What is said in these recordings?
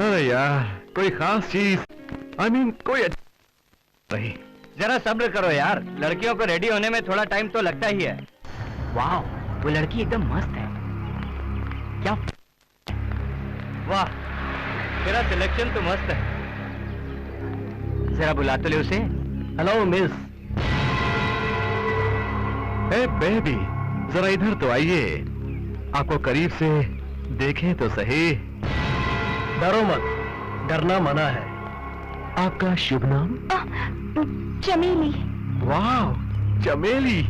अरे यार, कोई खास चीज, कोई नहीं। जरा सब्र करो यार, लड़कियों को रेडी होने में थोड़ा टाइम तो लगता ही है। वाह, वो लड़की एकदम मस्त है। क्या वाह, तेरा सिलेक्शन तो मस्त है। जरा बुला तो ले उसे। Hello miss. ए बेबी, जरा इधर तो आइए, आपको करीब से देखें तो सही। डरो मत, डरना मना है। आपका शुभ नाम? चमेली। वाह, चमेली।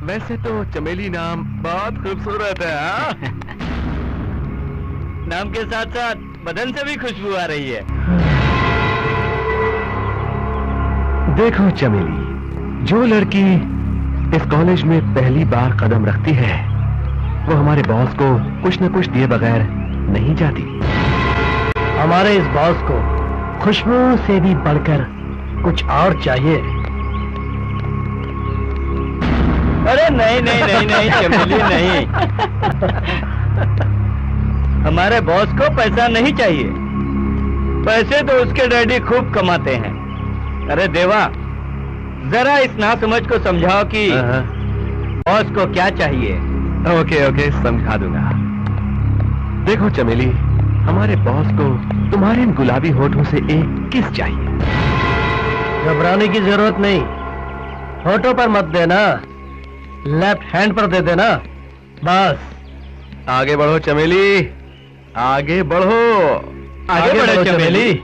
वैसे तो चमेली नाम बहुत खूबसूरत है। हाँ? नाम के साथ साथ बदन से भी खुशबू आ रही है। देखो चमेली, जो लड़की इस कॉलेज में पहली बार कदम रखती है, वो हमारे बॉस को कुछ न कुछ दिए बगैर नहीं जाती। हमारे इस बॉस को खुशबू से भी बढ़कर कुछ और चाहिए। अरे नहीं नहीं नहीं नहीं चमेली नहीं। हमारे बॉस को पैसा नहीं चाहिए, पैसे तो उसके डैडी खूब कमाते हैं। अरे देवा, जरा इस नासमझ को समझाओ कि बॉस को क्या चाहिए। ओके ओके, समझा दूंगा। देखो चमेली, हमारे बॉस को तुम्हारे इन गुलाबी होठों से एक किस चाहिए। घबराने की जरूरत नहीं, होठों पर मत देना, लेफ्ट हैंड पर दे देना बस। आगे बढ़ो चमेली, आगे बढ़ो। आगे बढ़ो चमेली।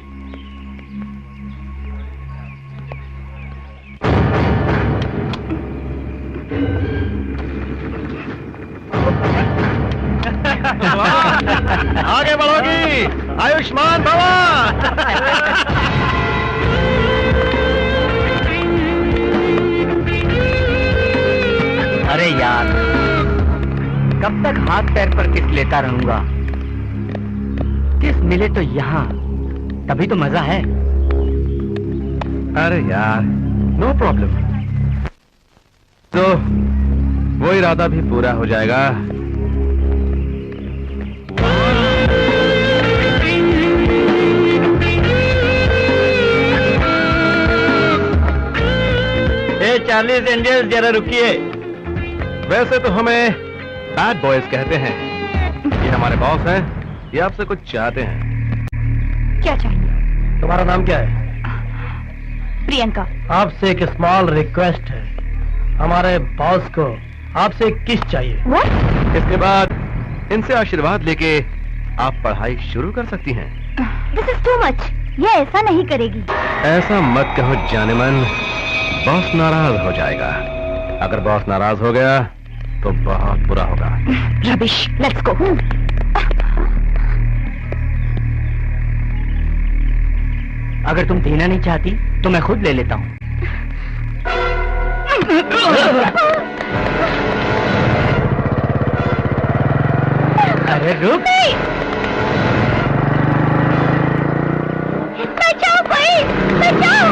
आगे बढ़ोगी, आयुष्मान भवा। अरे यार, कब तक हाथ पैर पर किस लेता रहूंगा। किस मिले तो यहाँ, तभी तो मजा है। अरे यार, नो प्रॉब्लम, तो वो इरादा भी पूरा हो जाएगा। चार्लीज एंजल्स, जरा रुकिए। वैसे तो हमें बैड बॉयज कहते हैं। ये हमारे बॉस हैं, ये आपसे कुछ चाहते हैं। क्या चाहिए? तुम्हारा नाम क्या है? प्रियंका। आपसे एक स्मॉल रिक्वेस्ट है, हमारे बॉस को आपसे एक किस चाहिए। What? इसके बाद इनसे आशीर्वाद लेके आप पढ़ाई शुरू कर सकती हैं। This is too much. ये ऐसा नहीं करेगी। ऐसा मत कहो जानेमन, बॉस नाराज हो जाएगा। अगर बॉस नाराज हो गया तो बहुत बुरा होगा। Rubbish, let's go. अगर तुम देना नहीं चाहती तो मैं खुद ले लेता हूँ। अरे रुक। बचाओ कोई, बचाओ।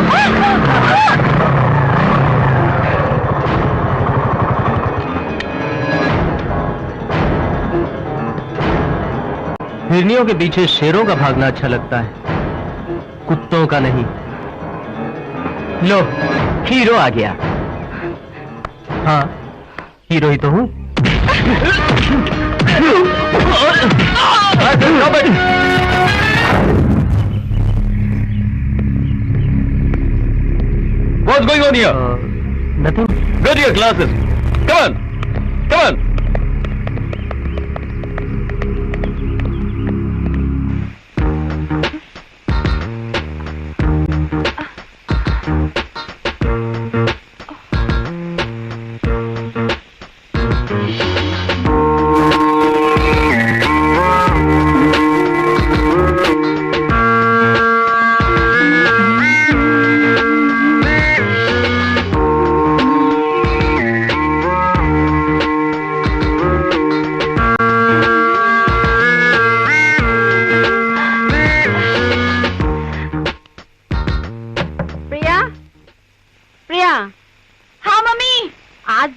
हिरनियों के पीछे शेरों का भागना अच्छा लगता है, कुत्तों का नहीं। लो, हीरो आ गया। हाँ, हीरो ही तो हूँ। What's going on here? Nothing. Go to your classes. Come on. Come on.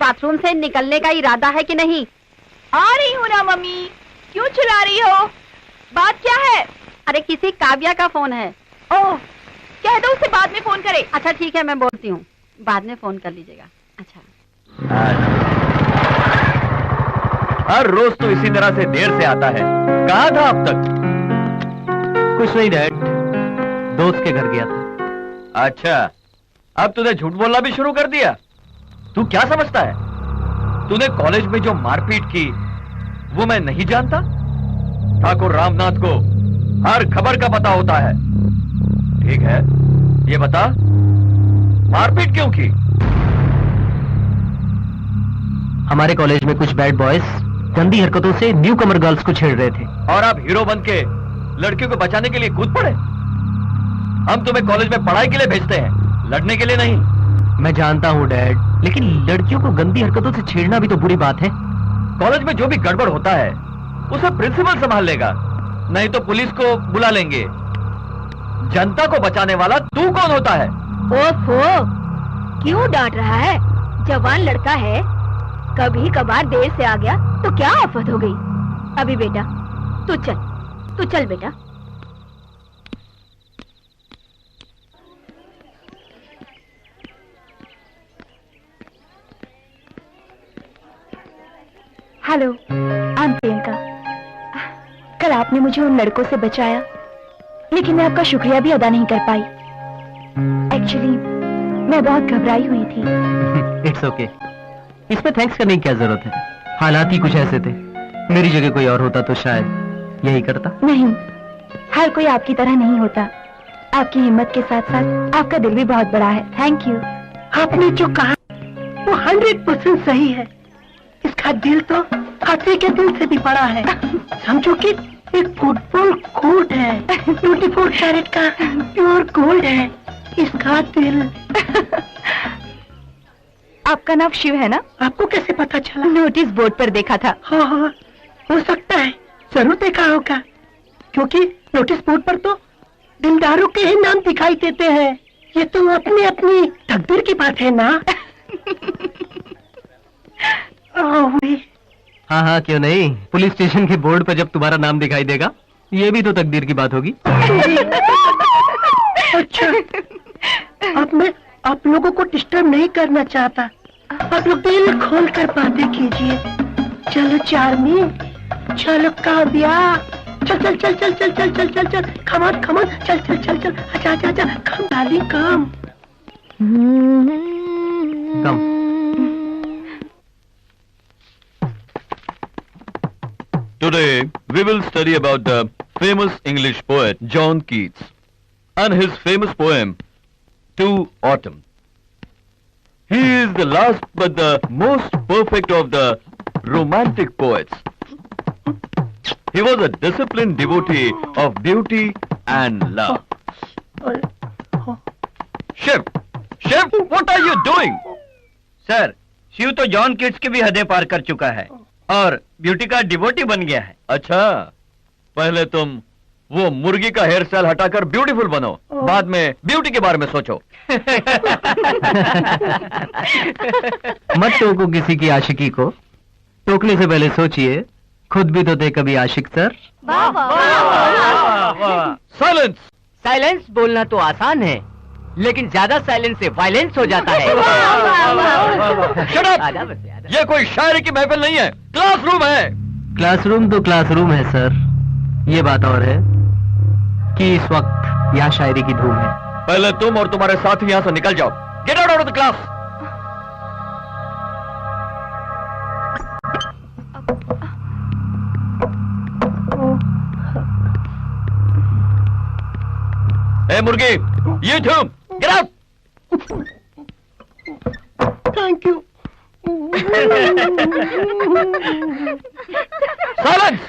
Bathroom से निकलने का इरादा है कि नहीं? आ रही हूँ ना मम्मी, क्यों चिल्ला रही हो? बात क्या है? अरे किसी काव्या का फोन है। ओह, कह दो उससे बाद में फोन करे। अच्छा ठीक है, मैं बोलती हूँ, बाद में फोन कर लीजिएगा। अच्छा। हर रोज तो इसी तरह से देर से आता है। कहाँ था अब तक? कुछ नहीं डैड, दोस्त के घर गया था। अच्छा, अब तूने झूठ बोलना भी शुरू कर दिया। तू क्या समझता है? तूने कॉलेज में जो मारपीट की वो मैं नहीं जानता? ठाकुर रामनाथ को हर खबर का पता होता है। ठीक है, ये बता मारपीट क्यों की? हमारे कॉलेज में कुछ बैड बॉयज गंदी हरकतों से न्यू कमर गर्ल्स को छेड़ रहे थे। और आप हीरो बन के लड़कियों को बचाने के लिए कूद पड़े। हम तुम्हें कॉलेज में पढ़ाई के लिए भेजते हैं, लड़ने के लिए नहीं। मैं जानता हूँ डैड, लेकिन लड़कियों को गंदी हरकतों से छेड़ना भी तो बुरी बात है। कॉलेज में जो भी गड़बड़ होता है उसे प्रिंसिपल संभाल लेगा, नहीं तो पुलिस को बुला लेंगे। जनता को बचाने वाला तू कौन होता है? ओफो, क्यों डांट रहा है? जवान लड़का है, कभी कभार देर से आ गया तो क्या आफत हो गई। अभी बेटा तू चल बेटा। Hello, I am Priyanka. कल आपने मुझे उन लड़कों से बचाया, लेकिन मैं आपका शुक्रिया भी अदा नहीं कर पाई। एक्चुअली मैं बहुत घबराई हुई थी। इट्स ओके, इसमें थैंक्स करने की क्या जरूरत है? हालात ही कुछ ऐसे थे। मेरी जगह कोई और होता तो शायद यही करता। नहीं, हर कोई आपकी तरह नहीं होता। आपकी हिम्मत के साथ साथ आपका दिल भी बहुत बड़ा है। Thank you. आपने जो कहा वो 100% सही है। इसका दिल तो हाथी के दिल से भी बड़ा है। समझो कि एक फुटबॉल कोर्ट है, 24 कैरेट का प्योर गोल्ड है इसका दिल। आपका नाम शिव है ना? आपको कैसे पता चला? नोटिस बोर्ड पर देखा था। हाँ, हो सकता है, जरूर देखा होगा, क्योंकि नोटिस बोर्ड पर तो दिलदारों के ही नाम दिखाई देते हैं। ये तो अपनी अपनी तकदीर की बात है ना। हाँ, क्यों नहीं। पुलिस स्टेशन के बोर्ड पर जब तुम्हारा नाम दिखाई देगा, ये भी तो तकदीर की बात होगी। अच्छा, अब मैं आप लोगों को डिस्टर्ब नहीं करना चाहता। आप लोग दिल खोल कर बातें कीजिए। चलो चार्मी, चलो काव्या, चल चल चल चल चल चल चल चल चल, कम चल चल चल चल, अच्छा अच्छा अच्छा, come darling come. Today we will study about the famous English poet John Keats and his famous poem To Autumn. He is the last but the most perfect of the romantic poets. He was a disciplined devotee of beauty and love. Shiv, what are you doing? Sir, Shiv तो John kits की भी हदें पार कर चुका है और beauty का devotee बन गया है। अच्छा, पहले तुम वो मुर्गी का हेयर स्टाइल हटाकर ब्यूटीफुल बनो, बाद में ब्यूटी के बारे में सोचो। मत टोको किसी की आशिकी को, टोकने से पहले सोचिए खुद भी तो थे कभी आशिक सर। साइलेंस। साइलेंस बोलना तो आसान है, लेकिन ज्यादा साइलेंस से वायलेंस हो जाता है। Shut up! ये कोई शायरी की महफिल नहीं है, क्लासरूम है। क्लासरूम तो क्लासरूम है सर, ये बात और है कि इस वक्त यहाँ शायरी की धूम है। पहले तुम और तुम्हारे साथी यहाँ से निकल जाओ। Get out of the class. ए मुर्गी, you too, get out! Thank you. Silence!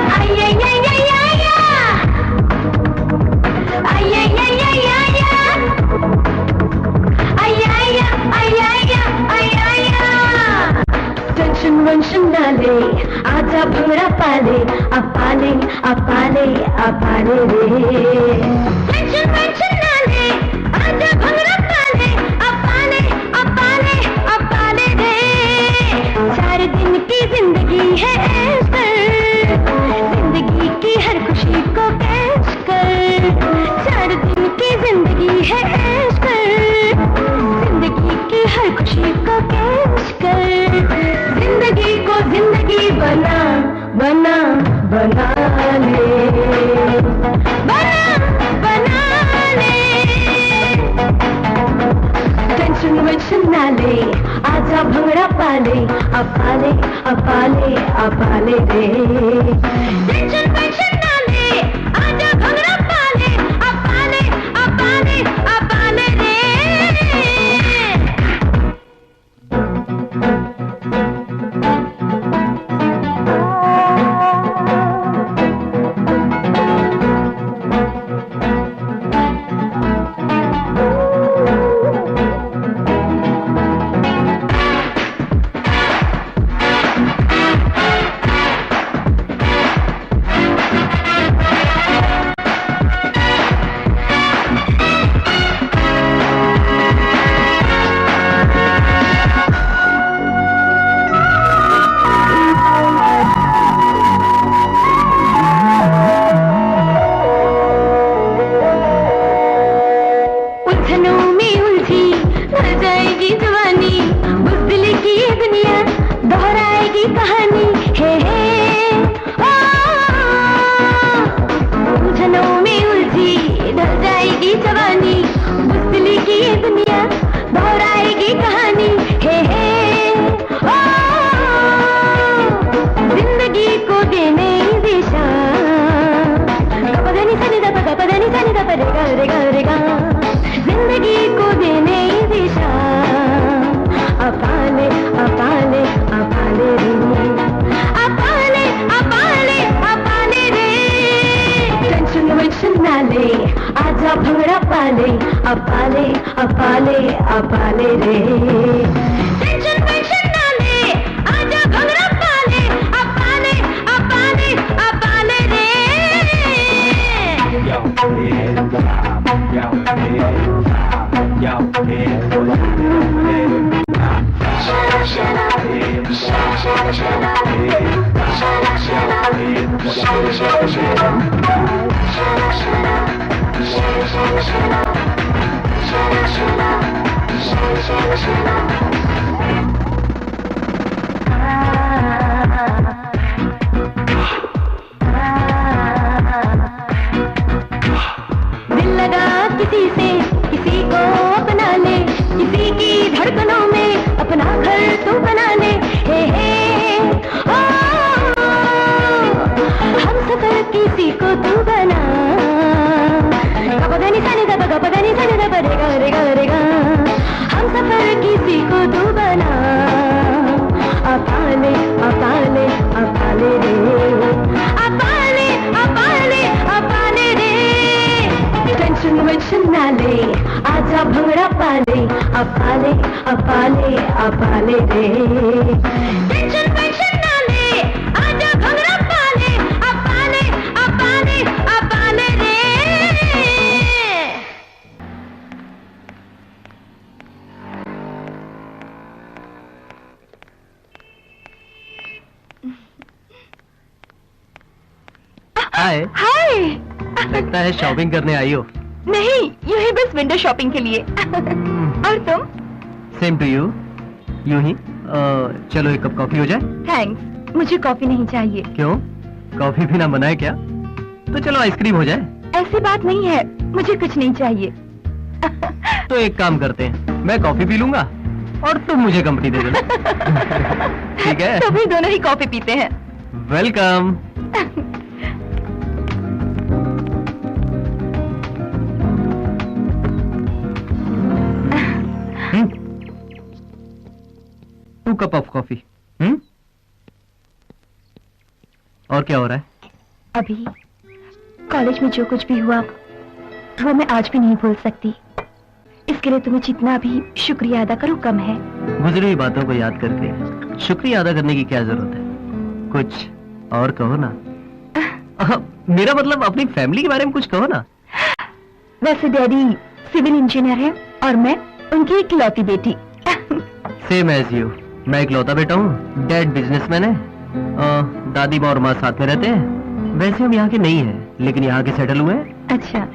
आई पाले अब पाले अब पाले अब पाले रे। टेंशन टेंशन ना ले आजा भंगड़ा पाले अब पाले अब पाले अब पाले रे। 4 दिन की जिंदगी है ऐश कर, जिंदगी की हर खुशी को कैश कर। 4 दिन की जिंदगी है ऐश कर, जिंदगी की हर खुशी को कैश कर। जिंदगी को जिंदगी बना बना बना ले, बना बना ले। टेंशन वेंशन ना ले आजा भंगड़ा पाले अब पाले अब पाले अब पाले रे। टेंशन वेंशन ना ले आजा भंगड़ा पाले अब पाले अब पाले अब पाले रे। जिंदगी को देने दिशा अपाले अपाले अपाले रे, अपाले अपाले अपाले रे। टेंशन वेंशन ना ले आजा भंगड़ा पाले अपाले अपाले अपाले रे। टेंशन वेंशन ना ले आजा भंगड़ा पाले अपाले अपाले अपाले रे। दिल लगा किसी से किसी को अपना ले, किसी की धड़कनों में अपना घर तू बना ले। हे ओ, हम सफर किसी को तू बना। गपदनी सनी दब रेगा रेगा रेगा। हम सफर किसी को तू बना अपाले अपाले अपाले रे, अपाले अपाले अपाले रे। टेंशन वेंशन ना ले आजा भंगड़ा पाले अपाले अपाले अपाले रे। टेंशन वेंशन ना ले आजा भंगड़ा पाले अपाले अपाले अपाले रे। हाय हाय। लगता है शॉपिंग करने आई हो। नहीं, यूं ही बस विंडो शॉपिंग के लिए। और तुम? Same to you. यूं ही चलो एक कप कॉफी हो जाए। थैंक्स, मुझे कॉफी नहीं चाहिए। क्यों, कॉफी पीना मना है क्या? तो चलो आइसक्रीम हो जाए। ऐसी बात नहीं है, मुझे कुछ नहीं चाहिए। तो एक काम करते हैं, मैं कॉफी पी लूंगा और तुम मुझे कंपनी दे देना। ठीक है? तभी दोनों ही कॉफी पीते हैं। Welcome. To cup of coffee. और क्या हो रहा है? अभी कॉलेज में जो कुछ भी हुआ वो मैं आज भी नहीं भूल सकती। इसके लिए तुम्हें जितना भी शुक्रिया अदा करूं कम है। गुजरी हुई बातों को याद करके शुक्रिया अदा करने की क्या जरूरत है? कुछ और कहो ना। मेरा मतलब अपनी फैमिली के बारे में कुछ कहो ना। वैसे डैडी सिविल इंजीनियर है और मैं उनकी इकलौती बेटी। Same as you. मैं इकलौता बेटा हूँ, डैड बिजनेसमैन है, दादी और माँ साथ में रहते हैं। वैसे हम यहाँ के नहीं हैं, लेकिन यहाँ के सेटल हुए हैं। अच्छा,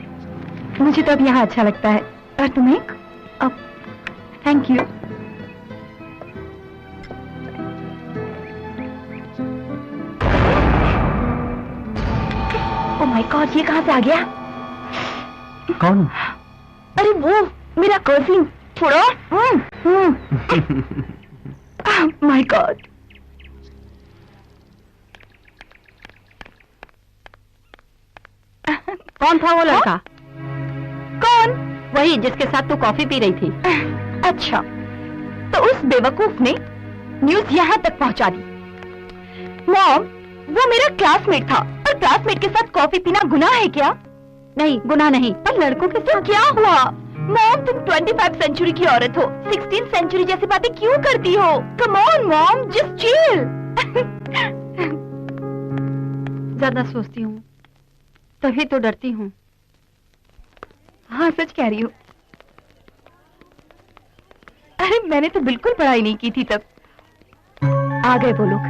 मुझे तो अब यहाँ अच्छा लगता है। और तुम्हें? अब thank you. Oh my God, ये कहाँ से आ गया? कौन? अरे वो मेरा कजिन। थोड़ा माय गॉड। कौन था वो लड़का? कौन? वही जिसके साथ तू कॉफी पी रही थी। अच्छा, तो उस बेवकूफ ने न्यूज यहाँ तक पहुँचा दी। मॉम, वो मेरा क्लासमेट था और क्लासमेट के साथ कॉफी पीना गुनाह है क्या? नहीं, गुनाह नहीं। पर लड़कों के साथ क्या हुआ? मॉम, तुम 25 सेंचुरी की औरत हो, 16 सेंचुरी जैसी बातें क्यों करती हो? Come on mom, just chill. ज्यादा सोचती हूँ तभी तो डरती हूँ। हाँ, सच कह रही हूँ। अरे मैंने तो बिल्कुल पढ़ाई नहीं की थी तब। आ गए वो लोग।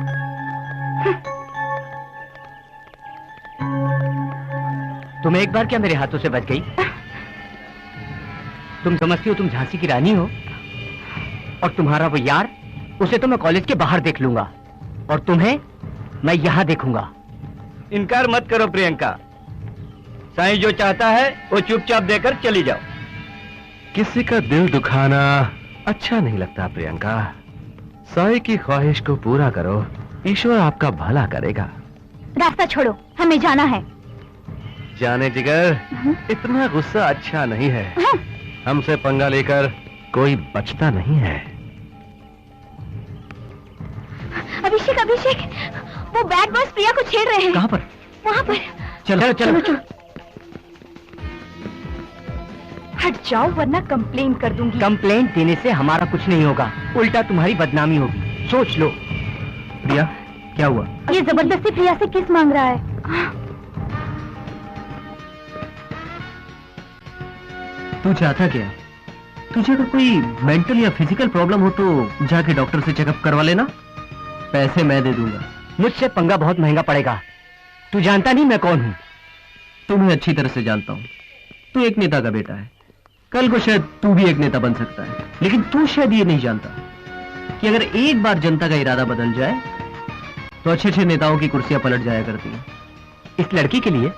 तुम एक बार क्या मेरे हाथों से बच गई? तुम समझती हो तुम झांसी की रानी हो? और तुम्हारा वो यार, उसे तो मैं कॉलेज के बाहर देख लूंगा और तुम्हें मैं यहाँ देखूंगा। इनकार मत करो प्रियंका, साईं जो चाहता है वो चुपचाप देकर चली जाओ। किसी का दिल दुखाना अच्छा नहीं लगता प्रियंका। साईं की ख्वाहिश को पूरा करो, ईश्वर आपका भला करेगा। रास्ता छोड़ो, हमें जाना है। जाने जिगर, इतना गुस्सा अच्छा नहीं है। हमसे पंगा लेकर कोई बचता नहीं है। अभिषेक, अभिषेक, वो बैड बॉयज प्रिया को छेड़ रहे हैं। कहाँ पर? वहाँ पर। चलो चलो चलो। हट जाओ वरना कंप्लेन कर दूंगी। कंप्लेंट देने से हमारा कुछ नहीं होगा, उल्टा तुम्हारी बदनामी होगी। सोच लो। प्रिया, क्या हुआ? ये जबरदस्ती प्रिया से किस मांग रहा है? तू चाहता क्या? तुझे अगर कोई मेंटल या फिजिकल प्रॉब्लम हो तो जाके डॉक्टर से चेकअप करवा लेना, पैसे मैं दे दूंगा। मुझसे पंगा बहुत महंगा पड़ेगा। तू जानता नहीं मैं कौन हूँ। तुम्हें अच्छी तरह से जानता हूँ। तू एक नेता का बेटा है, कल को शायद तू भी एक नेता बन सकता है। लेकिन तू शायद ये नहीं जानता कि अगर एक बार जनता का इरादा बदल जाए तो अच्छे अच्छे नेताओं की कुर्सियां पलट जाया करती हैं। इस लड़की के लिए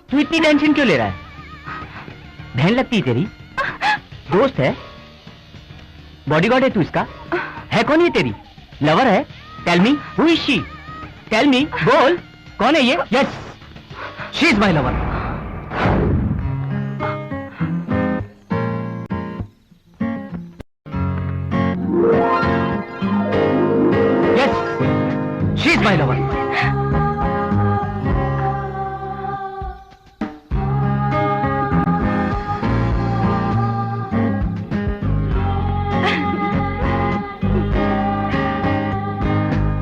तू इतनी टेंशन क्यों ले रहा है? बहन लगती है तेरी, दोस्त है, बॉडीगार्ड है तू इसका। है कौन ये तेरी? लवर है? Tell me who is she? Tell me, बोल कौन है ये? Yes, she is my lover. Yes, she is my lover.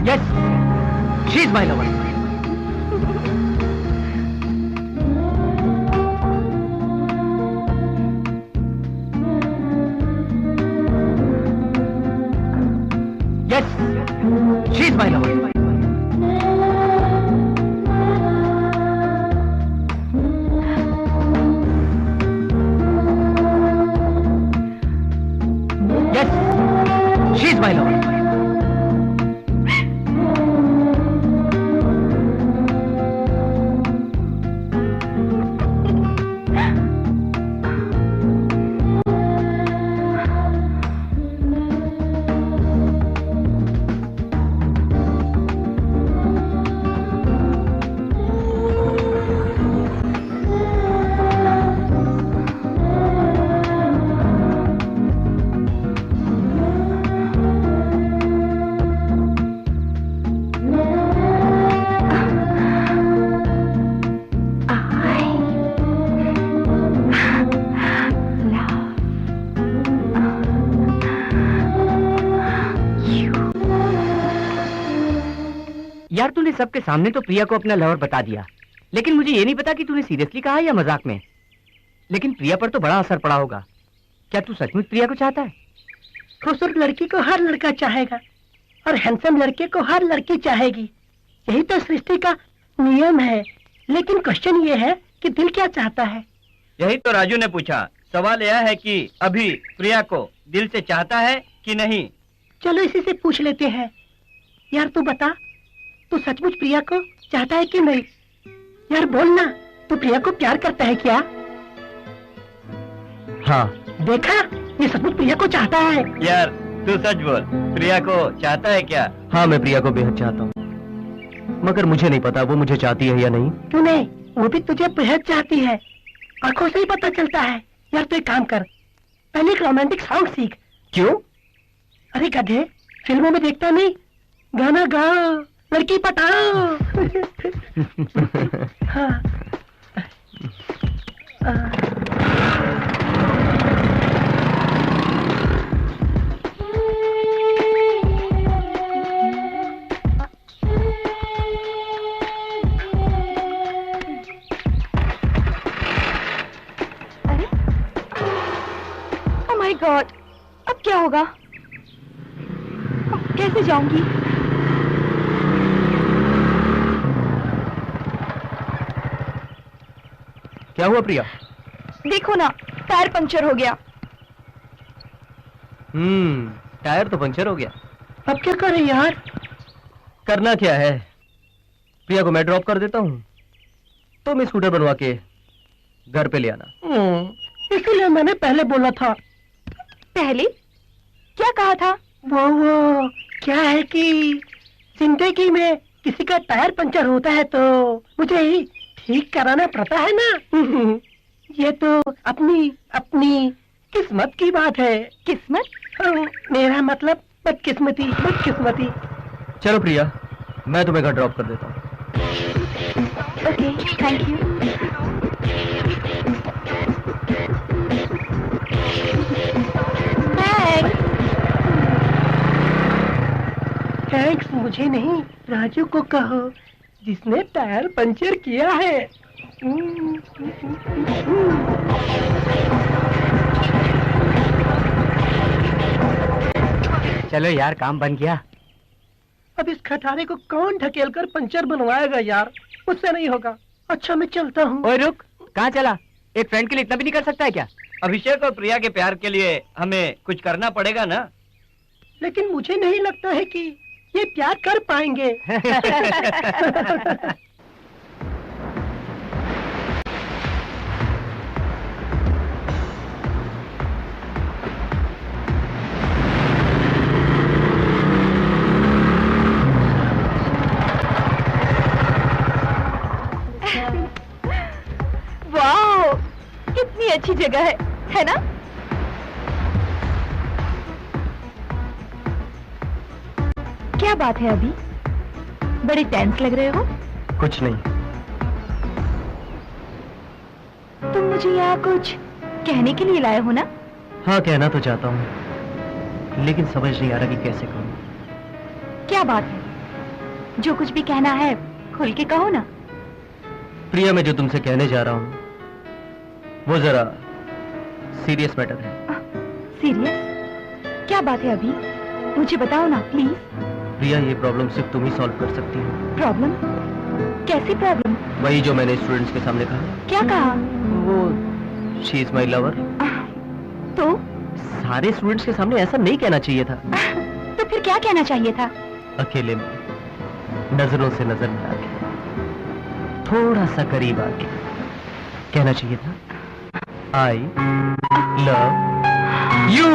Yes, she is my lover. Yes, she is my lover. Yes, she is my lover. यार तूने सबके सामने तो प्रिया को अपना लवर बता दिया, लेकिन मुझे ये नहीं पता कि तूने सीरियसली कहा या मजाक में। लेकिन प्रिया पर तो बड़ा असर पड़ा होगा। क्या तू सचमुच प्रिया को चाहता है? खूबसूरत लड़की को हर लड़का चाहेगा और हैंडसम लड़के को हर लड़की चाहेगी। यही तो सृष्टि का नियम है। लेकिन क्वेश्चन ये है कि दिल क्या चाहता है। यही तो राजू ने पूछा। सवाल यह है कि अभी प्रिया को दिल से चाहता है कि नहीं। चलो इसी से पूछ लेते हैं। यार तू बता, तू सचमुच प्रिया को चाहता है कि नहीं? यार बोल ना, तू प्रिया को प्यार करता है क्या? हाँ। देखा, ये सचमुच प्रिया को चाहता है। यार तू सच बोल, प्रिया को चाहता है क्या? हाँ, मैं प्रिया को बेहद चाहता हूँ, मगर मुझे नहीं पता वो मुझे चाहती है या नहीं। क्यों नहीं, वो भी तुझे बेहद चाहती है, आंखों से ही पता चलता है। यार तू एक काम कर, पहले एक रोमांटिक सॉन्ग सीख। क्यों? अरे गधे, फिल्मों में देखता नहीं, गाना गाओ, लड़की पटाओ। हाँ। माय गॉड, अब क्या होगा? कैसे जाऊंगी? क्या हुआ प्रिया? देखो ना, टायर पंक्चर हो गया। टायर तो पंक्चर हो गया। अब क्या करें यार? करना क्या है, प्रिया को मैं ड्रॉप कर देता हूँ, तुम स्कूटर बनवा के घर पे ले आना। इसलिए मैंने पहले बोला था। पहले क्या कहा था? वो क्या है कि जिंदगी में किसी का टायर पंचर होता है तो मुझे ही ठीक कराना पड़ता है ना। ये तो अपनी अपनी किस्मत की बात है। किस्मत? मेरा मतलब बदकिस्मती, बदकिस्मती। चलो प्रिया, मैं तुम्हें घर ड्रॉप कर देता हूँ। Okay, thank you. थैंक्स मुझे नहीं, राजू को कहो, जिसने टायर पंचर किया है। चलो यार, काम बन गया। अब इस खटारे को कौन ढकेल कर पंचर बनवाएगा यार? मुझसे नहीं होगा। अच्छा मैं चलता हूँ। ओए रुक, कहाँ चला? एक फ्रेंड के लिए इतना भी नहीं कर सकता है क्या? अभिषेक और प्रिया के प्यार के लिए हमें कुछ करना पड़ेगा ना। लेकिन मुझे नहीं लगता है कि ये प्यार कर पाएंगे। वाओ, कितनी अच्छी जगह है ना? क्या बात है अभी? बड़े टेंस लग रहे हो। कुछ नहीं। तुम मुझे यहाँ कुछ कहने के लिए लाए हो ना? हाँ, कहना तो चाहता हूँ, लेकिन समझ नहीं आ रहा कि कैसे कहूँ। क्या बात है? जो कुछ भी कहना है खुल के कहो ना। प्रिया, मैं जो तुमसे कहने जा रहा हूँ वो जरा सीरियस मैटर है। सीरियस? क्या बात है अभी? मुझे बताओ ना प्लीज। प्रिया, ये प्रॉब्लम सिर्फ तुम ही सॉल्व कर सकती हो। प्रॉब्लम? कैसी प्रॉब्लम? वही जो मैंने स्टूडेंट्स के सामने कहा। क्या कहा? वो शी इज माई लवर। तो सारे स्टूडेंट्स के सामने ऐसा नहीं कहना चाहिए था। तो फिर क्या कहना चाहिए था? अकेले में, नजरों से नजर मिला के, थोड़ा सा करीब आके कहना चाहिए था, आई लव यू।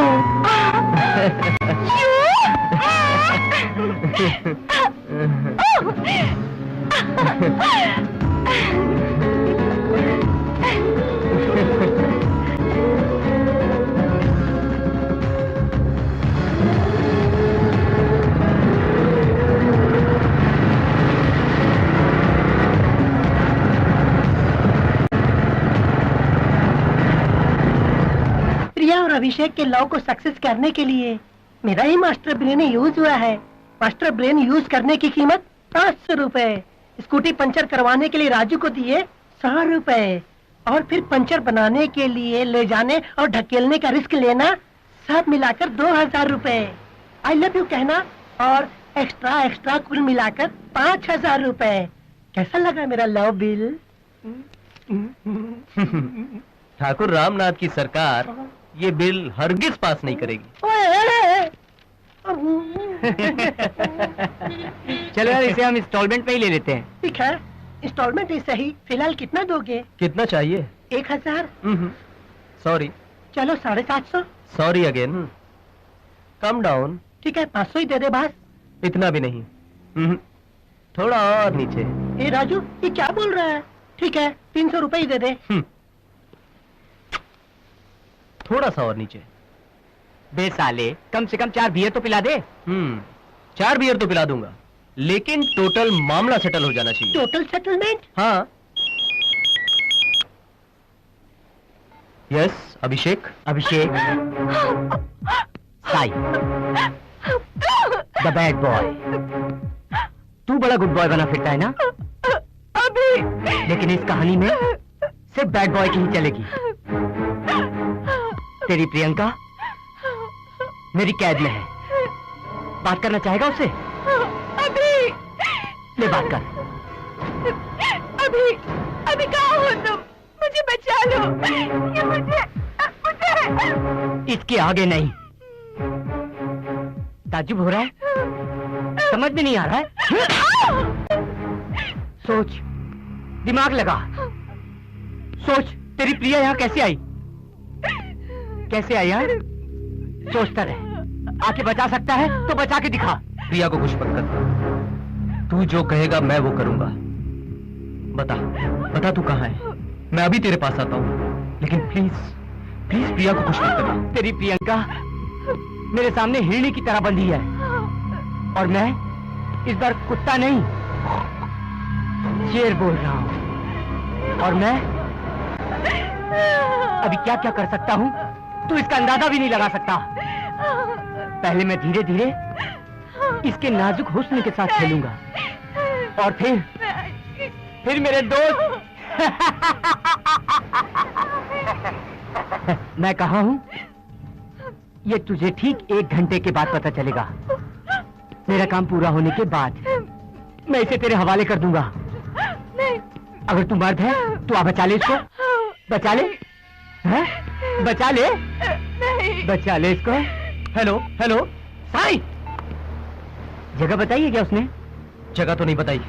प्रिया और अभिषेक के लव को सक्सेस करने के लिए मेरा ही मास्टर ब्रेन यूज हुआ है। मास्टर ब्रेन यूज करने की कीमत 500 रुपए। स्कूटी पंचर करवाने के लिए राजू को दिए 100 रुपए, और फिर पंचर बनाने के लिए ले जाने और ढकेलने का रिस्क लेना, सब मिलाकर 2000 रुपए। आई लव यू कहना और एक्स्ट्रा एक्स्ट्रा कुल मिलाकर 5000 रुपए। कैसा लगा मेरा लव बिल? ठाकुर रामनाथ की सरकार ये बिल हरगिज पास नहीं करेगी। ओए! चलो यार, इसे हम इंस्टॉलमेंट में ही ले लेते हैं। ठीक है, इंस्टॉलमेंट ही सही। फिलहाल कितना दोगे? कितना चाहिए? 1000। सॉरी। चलो 750। Sorry again. Come down. ठीक है, 500 ही दे दे बस। इतना भी नहीं। थोड़ा और नीचे। ए राजू, ये क्या बोल रहा है? ठीक है, 300 रुपए ही दे दे। थोड़ा सा और नीचे। बे साले, कम से कम 4 बियर तो पिला दे। 4 बियर तो पिला दूंगा, लेकिन टोटल मामला सेटल हो जाना चाहिए। Total settlement? हाँ। Yes, Abhishek. Abhishek. Sai, the bad boy. तू बड़ा गुड बॉय बना फिरता है ना? अभी। लेकिन इस कहानी में सिर्फ बैड बॉय की ही चलेगी। तेरी प्रियंका मेरी कैद में है। बात करना चाहेगा उससे? अभी। ले बात कर। अभी कहाँ हो तुम? मुझे बचा लो। ये मुझे इसके आगे नहीं। ताज्जुब हो रहा है? समझ में नहीं आ रहा है? सोच, दिमाग लगा। सोच, तेरी प्रिया यहाँ कैसे आई? कैसे आई यार? सोचता रहे। आके बचा सकता है तो बचा के दिखा। प्रिया को कुछ मत कर। तू जो कहेगा मैं वो करूंगा। बता, बता तू कहाँ है? मैं अभी तेरे पास आता हूँ, लेकिन प्लीज प्लीज प्रिया को कुछ मत करना। तेरी प्रियंका मेरे सामने हिरणी की तरह बंधी है, और मैं इस बार कुत्ता नहीं शेर बोल रहा हूँ। और मैं अभी क्या क्या कर सकता हूँ तू इसका अंदाजा भी नहीं लगा सकता। पहले मैं धीरे धीरे इसके नाजुक हुस्न के साथ खेलूंगा, और फिर मेरे दोस्त मैं कहा हूं, ये तुझे ठीक 1 घंटे के बाद पता चलेगा। मेरा काम पूरा होने के बाद मैं इसे तेरे हवाले कर दूंगा। अगर तू मर्द है तो आ बचा ले इसको। बचा ले, हैं? बचा ले, बचा ले इसको। Hello hello. साई, जगह बताई है क्या उसने? जगह तो नहीं बताई,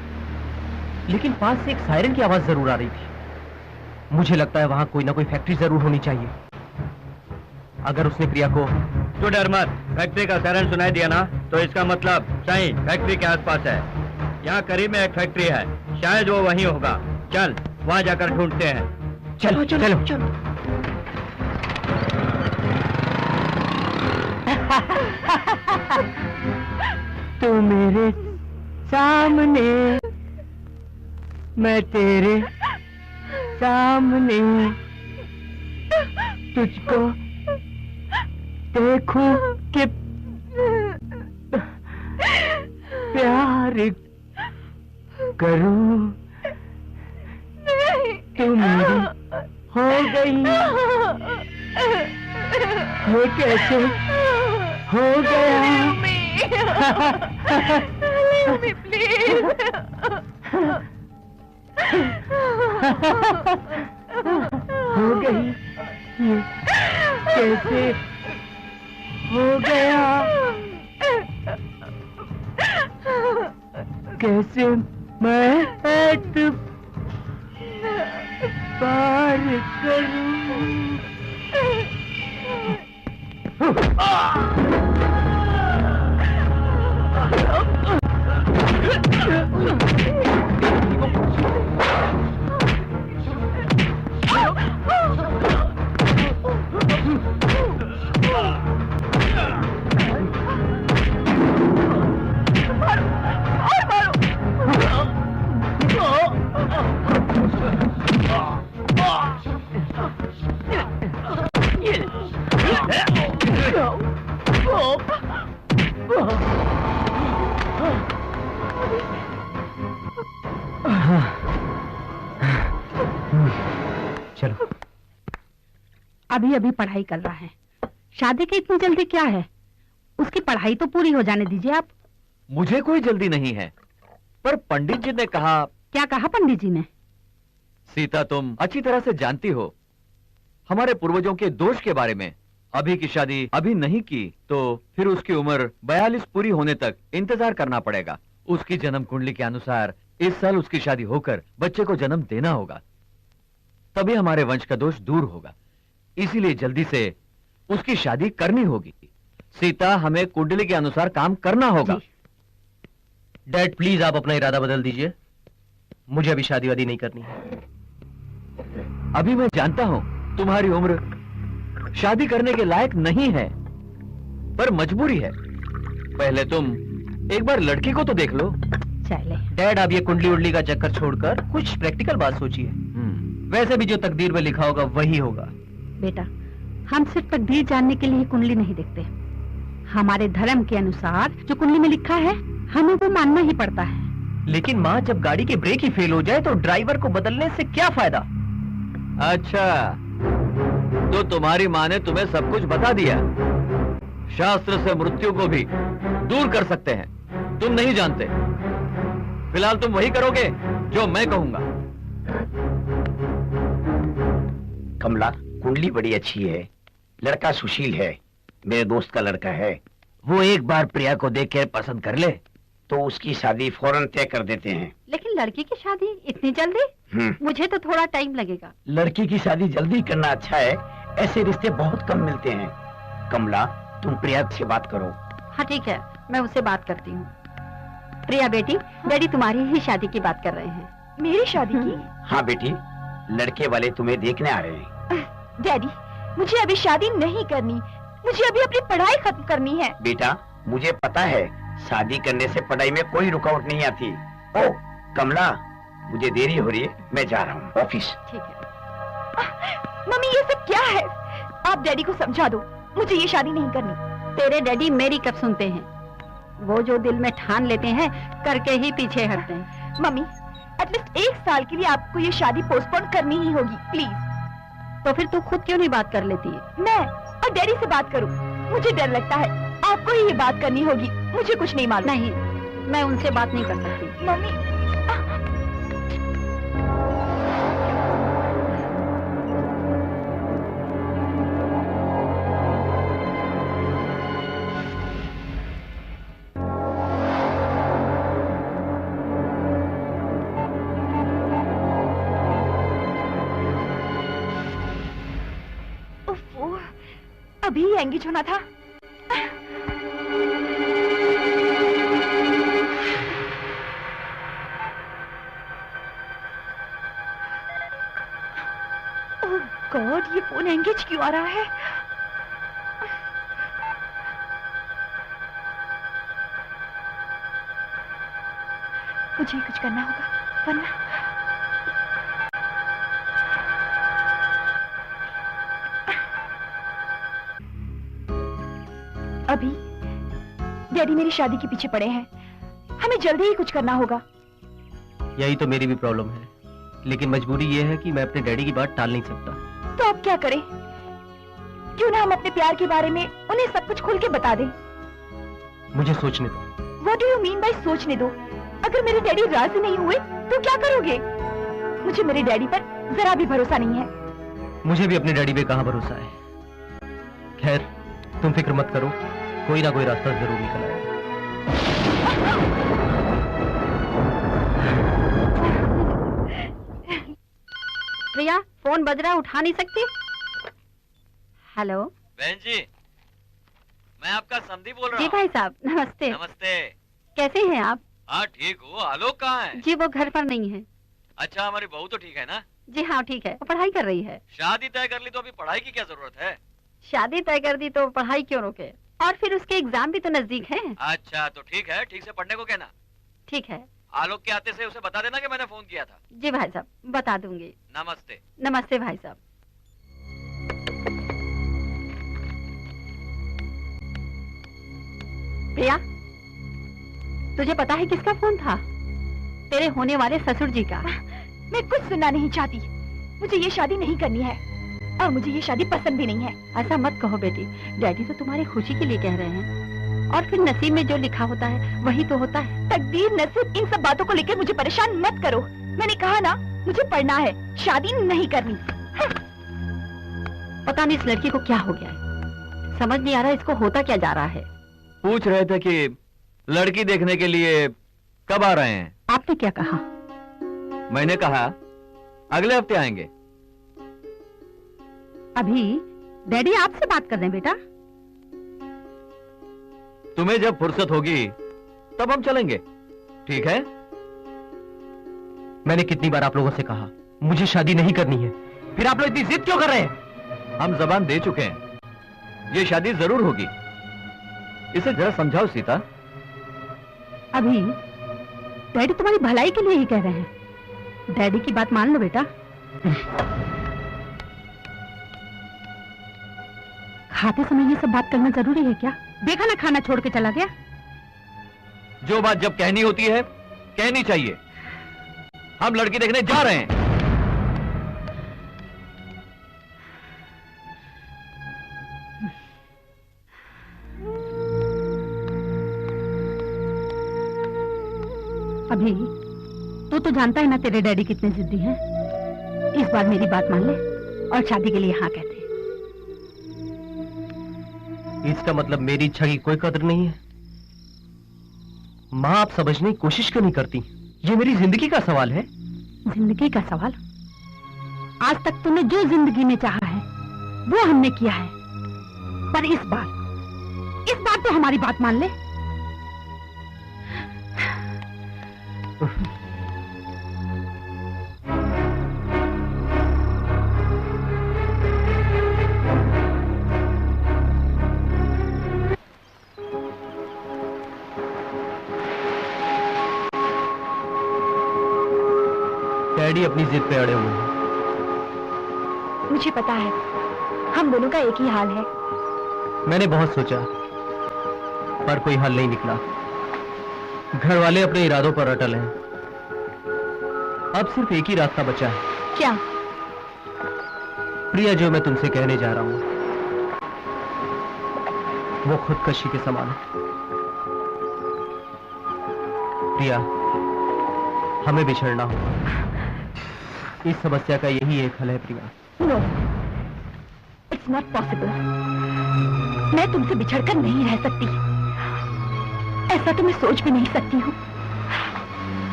लेकिन पास से एक सायरन की आवाज जरूर आ रही थी। मुझे लगता है वहां कोई ना कोई फैक्ट्री जरूर होनी चाहिए। अगर उसने प्रिया को... तो डर मत, फैक्ट्री का सायरन सुनाई दिया ना, तो इसका मतलब सही फैक्ट्री के आसपास है। यहाँ करीब में एक फैक्ट्री है, शायद वो वहीं होगा। चल वहाँ जाकर ढूंढते हैं। चलो चलो चलो, चलो। तू मेरे सामने, मैं तेरे सामने, तुझको देखूं कि प्यार करूं। तू मेरी हो गई। ये कैसे हो गया? हो गई, ये कैसे हो गया? कैसे मैं पार करूं? अभी अभी पढ़ाई कर रहा है, शादी की इतनी जल्दी क्या है? उसकी पढ़ाई तो पूरी हो जाने दीजिए आप। मुझे कोई जल्दी नहीं है, पर पंडित जी ने कहा। क्या कहा पंडित जी ने? सीता, तुम अच्छी तरह से जानती हो हमारे पूर्वजों के दोष के बारे में। अभी की शादी अभी नहीं की तो फिर उसकी उम्र 42 पूरी होने तक इंतजार करना पड़ेगा। उसकी जन्म कुंडली के अनुसार इस साल उसकी शादी होकर बच्चे को जन्म देना होगा, तभी हमारे वंश का दोष दूर होगा। इसीलिए जल्दी से उसकी शादी करनी होगी। सीता, हमें कुंडली के अनुसार काम करना होगा। डैड प्लीज आप अपना इरादा बदल दीजिए, मुझे अभी शादी वादी नहीं करनी है। अभी मैं जानता हूं तुम्हारी उम्र शादी करने के लायक नहीं है, पर मजबूरी है। पहले तुम एक बार लड़की को तो देख लो। चले डैड, आप ये कुंडली उंडली का चक्कर छोड़कर कुछ प्रैक्टिकल बात सोचिए। वैसे भी जो तकदीर में लिखा होगा वही होगा। बेटा, हम सिर्फ तकदीर जानने के लिए कुंडली नहीं देखते। हमारे धर्म के अनुसार जो कुंडली में लिखा है हमें वो मानना ही पड़ता है। लेकिन माँ, जब गाड़ी की ब्रेक ही फेल हो जाए तो ड्राइवर को बदलने से क्या फायदा? अच्छा, तो तुम्हारी माँ ने तुम्हें सब कुछ बता दिया। शास्त्र से मृत्यु को भी दूर कर सकते हैं, तुम नहीं जानते। फिलहाल तुम वही करोगे जो मैं कहूंगा। कमला, कुंडली बड़ी अच्छी है, लड़का सुशील है, मेरे दोस्त का लड़का है। वो एक बार प्रिया को देख कर पसंद कर ले तो उसकी शादी फौरन तय कर देते हैं। लेकिन लड़की की शादी इतनी जल्दी? मुझे तो थोड़ा टाइम लगेगा। लड़की की शादी जल्दी करना अच्छा है, ऐसे रिश्ते बहुत कम मिलते हैं। कमला, तुम प्रिया से बात करो। हाँ ठीक है, मैं उससे बात करती हूँ। प्रिया बेटी, डैडी तुम्हारी ही शादी की बात कर रहे हैं। मेरी शादी की? हाँ बेटी, लड़के वाले तुम्हें देखने आ रहे हैं। डैडी, मुझे अभी शादी नहीं करनी, मुझे अभी अपनी पढ़ाई खत्म करनी है। बेटा, मुझे पता है शादी करने से पढ़ाई में कोई रुकावट नहीं आती। ओ कमला, मुझे देरी हो रही है, मैं जा रहा हूँ ऑफिस। ठीक है। मम्मी, ये सब क्या है? आप डैडी को समझा दो, मुझे ये शादी नहीं करनी। तेरे डैडी मेरी कब सुनते हैं? वो जो दिल में ठान लेते हैं करके ही पीछे हटते हैं। मम्मी, एटलीस्ट 1 साल के लिए आपको ये शादी पोस्टपोन करनी ही होगी, प्लीज। तो फिर तू खुद क्यों नहीं बात कर लेती है? मैं और डैडी से बात करूं? मुझे डर लगता है, आपको ही ये बात करनी होगी, मुझे कुछ नहीं मालूम। नहीं, मैं उनसे बात नहीं कर सकती। मम्मी, अभी एंगेज होना था। ओह गॉड, ये फोन एंगेज क्यों आ रहा है? मुझे कुछ करना होगा वरना। अभी डैडी मेरी शादी के पीछे पड़े हैं, हमें जल्दी ही कुछ करना होगा। यही तो मेरी भी प्रॉब्लम है, लेकिन मजबूरी ये है कि मैं अपने डैडी की बात टाल नहीं सकता। तो अब क्या करें? क्यों ना हम अपने प्यार के बारे में उन्हें सब कुछ खुल के बता दें। मुझे सोचने दो। What do you mean by सोचने दो? अगर मेरे डैडी राजी नहीं हुए तो क्या करोगे? मुझे मेरे डैडी पर जरा भी भरोसा नहीं है। मुझे भी अपने डैडी पे कहाँ भरोसा है। खैर, तुम फिक्र मत करो, कोई ना कोई रास्ता जरूर निकल आएगा। प्रिया, फोन बज रहा, उठा नहीं सकती? हेलो बहन जी, मैं आपका समधी बोल रहा जी। हूँ। भाई साहब नमस्ते। नमस्ते। कैसे हैं आप? हाँ ठीक हूँ। आलोक कहाँ है? जी वो घर पर नहीं है। अच्छा, हमारी बहू तो ठीक है ना? जी हाँ ठीक है, वो पढ़ाई कर रही है। शादी तय कर ली तो अभी पढ़ाई की क्या जरूरत है? शादी तय कर दी तो पढ़ाई क्यों रोके? और फिर उसके एग्जाम भी तो नजदीक हैं। अच्छा तो ठीक है, ठीक से पढ़ने को कहना। ठीक है। आलोक के आते से उसे बता देना कि मैंने फोन किया था। जी भाई साहब, बता दूंगी। नमस्ते। नमस्ते भाई साहब। प्रिया, तुझे पता है किसका फोन था? तेरे होने वाले ससुर जी का। मैं कुछ सुनना नहीं चाहती, मुझे ये शादी नहीं करनी है। और मुझे ये शादी पसंद भी नहीं है। ऐसा मत कहो बेटी, डैडी तो तुम्हारी खुशी के लिए कह रहे हैं। और फिर नसीब में जो लिखा होता है वही तो होता है। तकदीर, नसीब, इन सब बातों को लेकर मुझे परेशान मत करो। मैंने कहा ना, मुझे पढ़ना है, शादी नहीं करनी। पता नहीं इस लड़की को क्या हो गया है, समझ नहीं आ रहा इसको होता क्या जा रहा है। पूछ रहे थे कि लड़की देखने के लिए कब आ रहे हैं? आपने क्या कहा? मैंने कहा अगले हफ्ते आएंगे। अभी डैडी आपसे बात कर रहे हैं बेटा। तुम्हें जब फुर्सत होगी तब हम चलेंगे, ठीक है? मैंने कितनी बार आप लोगों से कहा मुझे शादी नहीं करनी है, फिर आप लोग इतनी जिद क्यों कर रहे हैं? हम जबान दे चुके हैं, ये शादी जरूर होगी। इसे जरा समझाओ सीता। अभी डैडी तुम्हारी भलाई के लिए ही कह रहे हैं, डैडी की बात मान लो बेटा। खाते समय ये सब बात करना जरूरी है क्या? देखा ना खाना छोड़ के चला गया। जो बात जब कहनी होती है कहनी चाहिए। हम लड़की देखने जा रहे हैं। अभी तो जानता है ना तेरे डैडी कितने जिद्दी हैं। इस बार मेरी बात मान ले और शादी के लिए हाँ कहते। इसका मतलब मेरी इच्छा की कोई कदर नहीं है? माँ, आप समझने की कोशिश क्यों नहीं करती? ये मेरी जिंदगी का सवाल है। जिंदगी का सवाल? आज तक तूने जो जिंदगी में चाहा है वो हमने किया है, पर इस बार तो हमारी बात मान ले। डैडी अपनी जिद पे अड़े हुए हैं। मुझे पता है, हम दोनों का एक ही हाल है। मैंने बहुत सोचा पर कोई हल नहीं निकला। घर वाले अपने इरादों पर अटल हैं। अब सिर्फ एक ही रास्ता बचा है। क्या? प्रिया, जो मैं तुमसे कहने जा रहा हूं वो खुदकशी के समान है। प्रिया, हमें बिछड़ना होगा। इस समस्या का यही एक हल है Priya. No, it's not possible. मैं तुमसे बिछड़कर नहीं रह सकती, ऐसा तो मैं सोच भी नहीं सकती हूँ।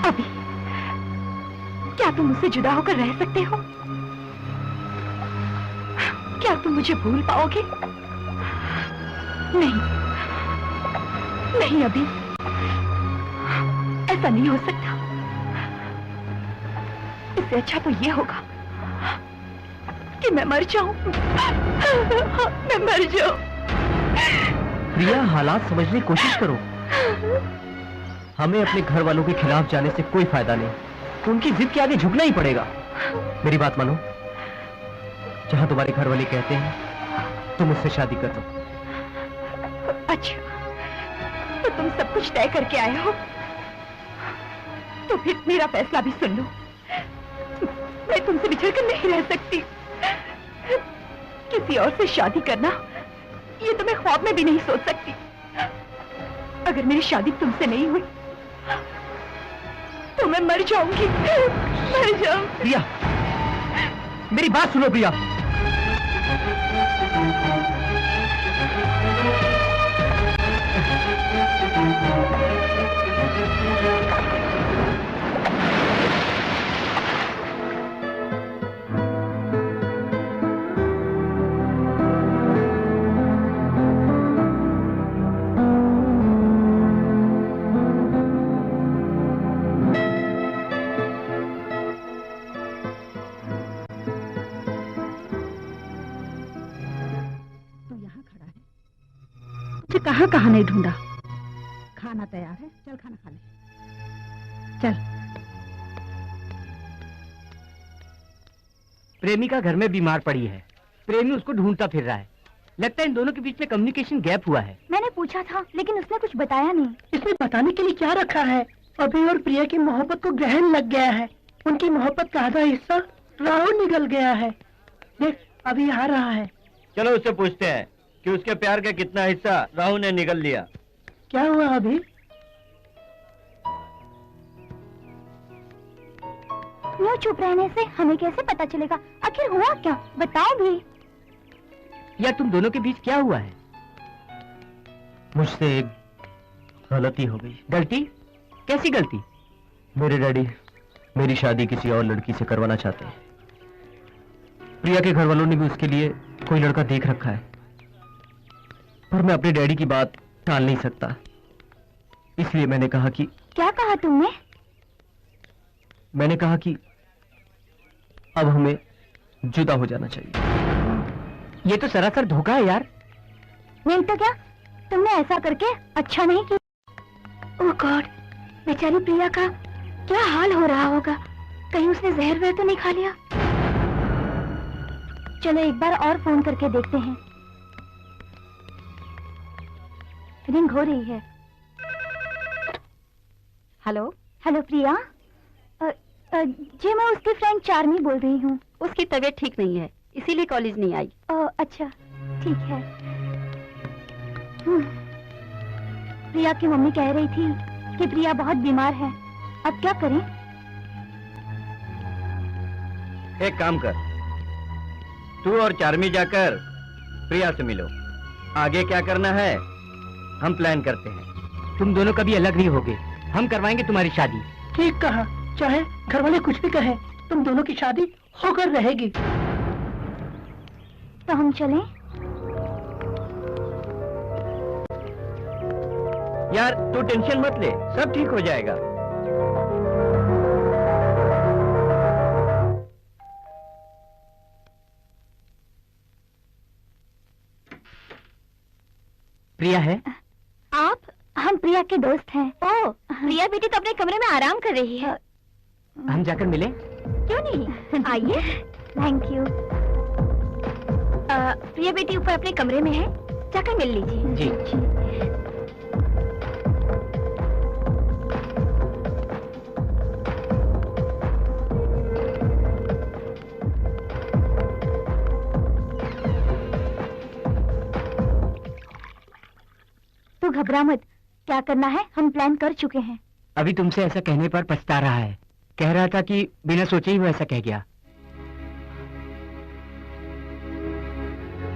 अभी क्या तुम मुझसे जुदा होकर रह सकते हो? क्या तुम मुझे भूल पाओगे? नहीं नहीं, अभी ऐसा नहीं हो सकता। इससे अच्छा तो ये होगा कि मैं मर जाऊं। मैं मर जाऊं। प्रिया, हालात समझने की कोशिश करो। हमें अपने घर वालों के खिलाफ जाने से कोई फायदा नहीं। उनकी जिद के आगे झुकना ही पड़ेगा। मेरी बात मानो, जहां तुम्हारे घर वाले कहते हैं तुम मुझसे शादी कर दो। अच्छा, तो तुम सब कुछ तय करके आए हो, तो फिर मेरा फैसला भी सुन लो। मैं तुमसे बिछड़कर नहीं रह सकती। किसी और से शादी करना, ये तो मैं ख्वाब में भी नहीं सोच सकती। अगर मेरी शादी तुमसे नहीं हुई तो मैं मर जाऊंगी। मर जाऊंगी। प्रिया, मेरी बात सुनो प्रिया। कहाँ कहाँ नहीं ढूंढा। खाना तैयार है, चल खाना खा ले। चल। प्रेमिका घर में बीमार पड़ी है, प्रेमी उसको ढूंढता फिर रहा है। लगता है इन दोनों के बीच में कम्युनिकेशन गैप हुआ है। मैंने पूछा था लेकिन उसने कुछ बताया नहीं। इसमें बताने के लिए क्या रखा है? अभी और प्रिया की मोहब्बत को ग्रहण लग गया है। उनकी मोहब्बत का आधा हिस्सा राहु निकल गया है। देख, अभी आ रहा है। चलो उससे पूछते हैं कि उसके प्यार का कितना हिस्सा राहु ने निगल लिया। क्या हुआ अभी? यूं चुप रहने से हमें कैसे पता चलेगा आखिर हुआ क्या? बताओ भी। यार तुम दोनों के बीच क्या हुआ है? मुझसे एक गलती हो गई। गलती? कैसी गलती? मेरे डैडी मेरी शादी किसी और लड़की से करवाना चाहते हैं। प्रिया के घर वालों ने भी उसके लिए कोई लड़का देख रखा है, पर मैं अपने डैडी की बात टाल नहीं सकता। इसलिए मैंने कहा कि... क्या कहा तुमने? मैंने कहा कि अब हमें जुदा हो जाना चाहिए। ये तो सरासर धोखा है यार। नहीं तो क्या, तुमने ऐसा करके अच्छा नहीं किया। ओह गॉड, बेचारी प्रिया का क्या हाल हो रहा होगा। कहीं उसने जहर वहर तो नहीं खा लिया? चलो एक बार और फोन करके देखते हैं। रिंग हो रही है। हेलो। हेलो प्रिया, जी मैं उसकी फ्रेंड चार्मी बोल रही हूँ। उसकी तबीयत ठीक नहीं है, इसीलिए कॉलेज नहीं आई। अच्छा ठीक है। प्रिया की मम्मी कह रही थी कि प्रिया बहुत बीमार है, अब क्या करें? एक काम कर, तू और चार्मी जाकर प्रिया से मिलो। आगे क्या करना है हम प्लान करते हैं। तुम दोनों कभी अलग नहीं होगे, हम करवाएंगे तुम्हारी शादी। ठीक कहा, चाहे घर वाले कुछ भी कहें, तुम दोनों की शादी होकर रहेगी। तो हम चलें? यार तू टेंशन मत ले, सब ठीक हो जाएगा। प्रिया है? आप? हम प्रिया के दोस्त हैं। ओह, प्रिया बेटी तो अपने कमरे में आराम कर रही है। हम जाकर मिले? क्यों नहीं, आइए। Thank you. प्रिया बेटी ऊपर अपने कमरे में है, जाकर मिल लीजिए। जी। तू घबरा मत, क्या करना है हम प्लान कर चुके हैं। अभी तुमसे ऐसा कहने पर पछता रहा है। कह रहा था कि बिना सोचे ही वो ऐसा कह गया।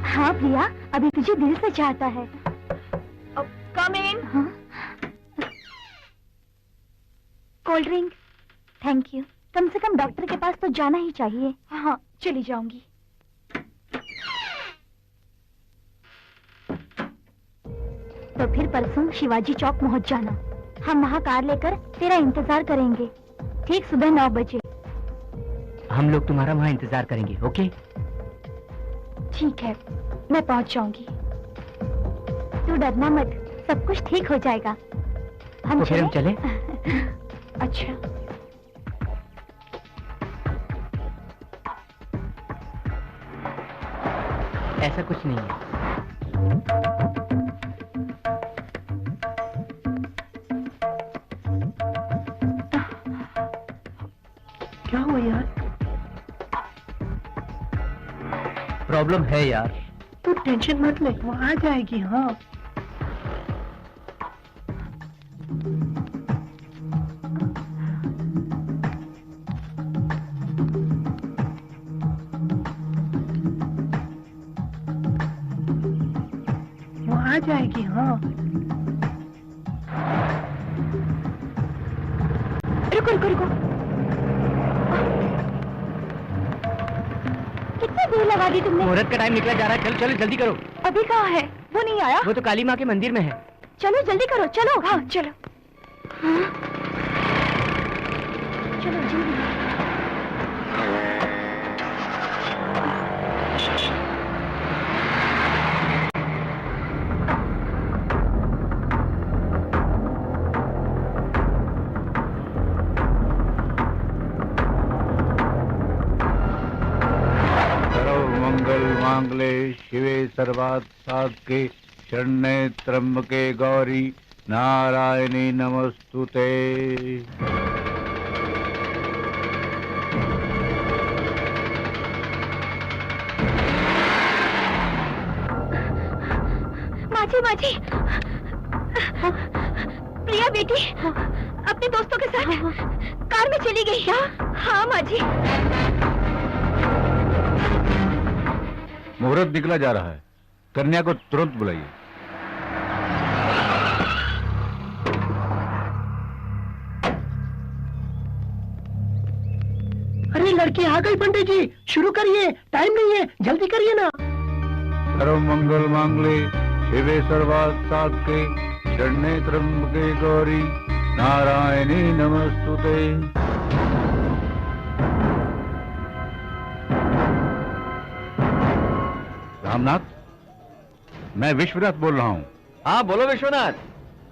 हाँ प्रिया, अभी तुझे दिल से चाहता है। Come in. Cold drink. Thank you. कम से कम डॉक्टर के पास तो जाना ही चाहिए। हाँ चली जाऊंगी। तो फिर परसों शिवाजी चौक पहुंच जाना। हम वहाँ कार लेकर तेरा इंतजार करेंगे, ठीक सुबह 9 बजे। हम लोग तुम्हारा वहाँ इंतजार करेंगे, ओके? ठीक है, मैं पहुंच जाऊंगी। तू डरना मत, सब कुछ ठीक हो जाएगा। हम तो फिर हम चले? अच्छा। ऐसा कुछ नहीं है। क्या हुआ यार? प्रॉब्लम है यार। तू टेंशन मत ले, वो आ जाएगी। हाँ वो आ जाएगी। हाँ रुको रुको रुको, कितनी देर लगा दी तुमने? मुहूर्त का टाइम निकला जा रहा है, चलो चलो जल्दी करो। अभी कहाँ है? वो नहीं आया? वो तो काली माँ के मंदिर में है। चलो जल्दी करो, चलो। हाँ चलो। हाँ? चलो जल्दी। मांगले शिवे सर्वार्थ साधके शरण्ये त्र्यंबके गौरी नारायणी नमस्तुते। माझी माझी प्रिया बेटी अपने दोस्तों के साथ कार में चली गई। क्या? हाँ माझी। मुहूर्त निकला जा रहा है, कन्या को तुरंत बुलाइए। अरे लड़की आ गई पंडित जी, शुरू करिए, टाइम नहीं है, जल्दी करिए ना। सर्व मंगल मांगले शिवे सर्वार्थ साधके शरण्ये त्र्यंबके गौरी नारायणी नमस्तुते। रामनाथ, मैं विश्वनाथ बोल रहा हूँ। हाँ बोलो विश्वनाथ,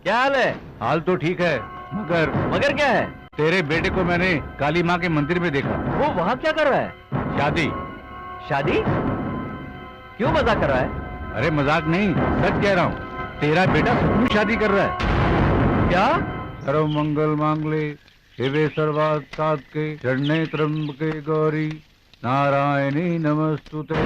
क्या हाल है? हाल तो ठीक है, मगर क्या है? तेरे बेटे को मैंने काली माँ के मंदिर में देखा। वो वहाँ क्या कर रहा है? शादी। शादी? क्यों मजाक कर रहा है? अरे मजाक नहीं, सच कह रहा हूँ, तेरा बेटा सचमुच शादी कर रहा है। क्या? सर्व मंगल मांगले शिवे सर्वार्थ साधके शरण्ये त्र्यंबके गौरी नारायणी नमस्तुते।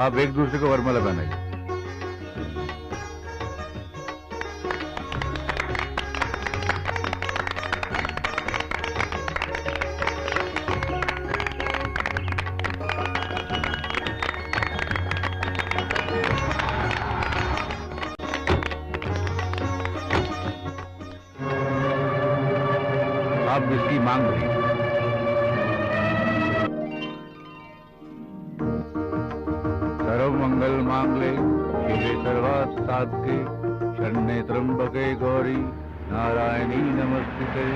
आप एक दूसरे को वरमाला पहनाइए। आप इसकी मांग भरिए। सर्व मंगल मांगले शिवे सर्वार्थ साधके शरण्ये त्र्यंबके गौरी नारायणी नमस्तुते।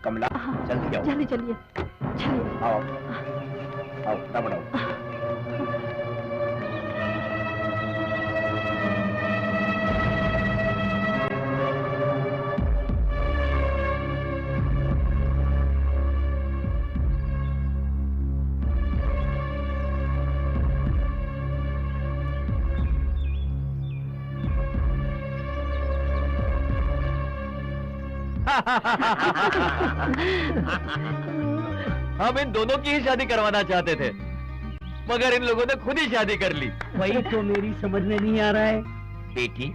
कमला जल्दी आओ। जल्दी चलिए, चलिए। आओ आओ, ना बढ़ाओ। हम इन दोनों की ही शादी करवाना चाहते थे, मगर इन लोगों ने खुद ही शादी कर ली। वही तो मेरी समझ में नहीं आ रहा है। बेटी,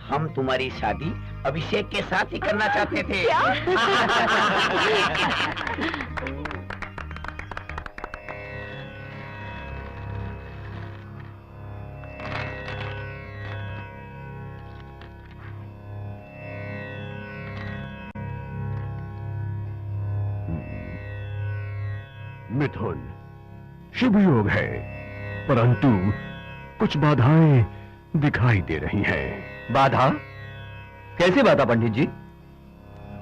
हम तुम्हारी शादी अभिषेक के साथ ही करना चाहते थे। मिथुन, शुभ योग है, परंतु कुछ बाधाएं दिखाई दे रही हैं। बाधा? कैसी बाधा पंडित जी?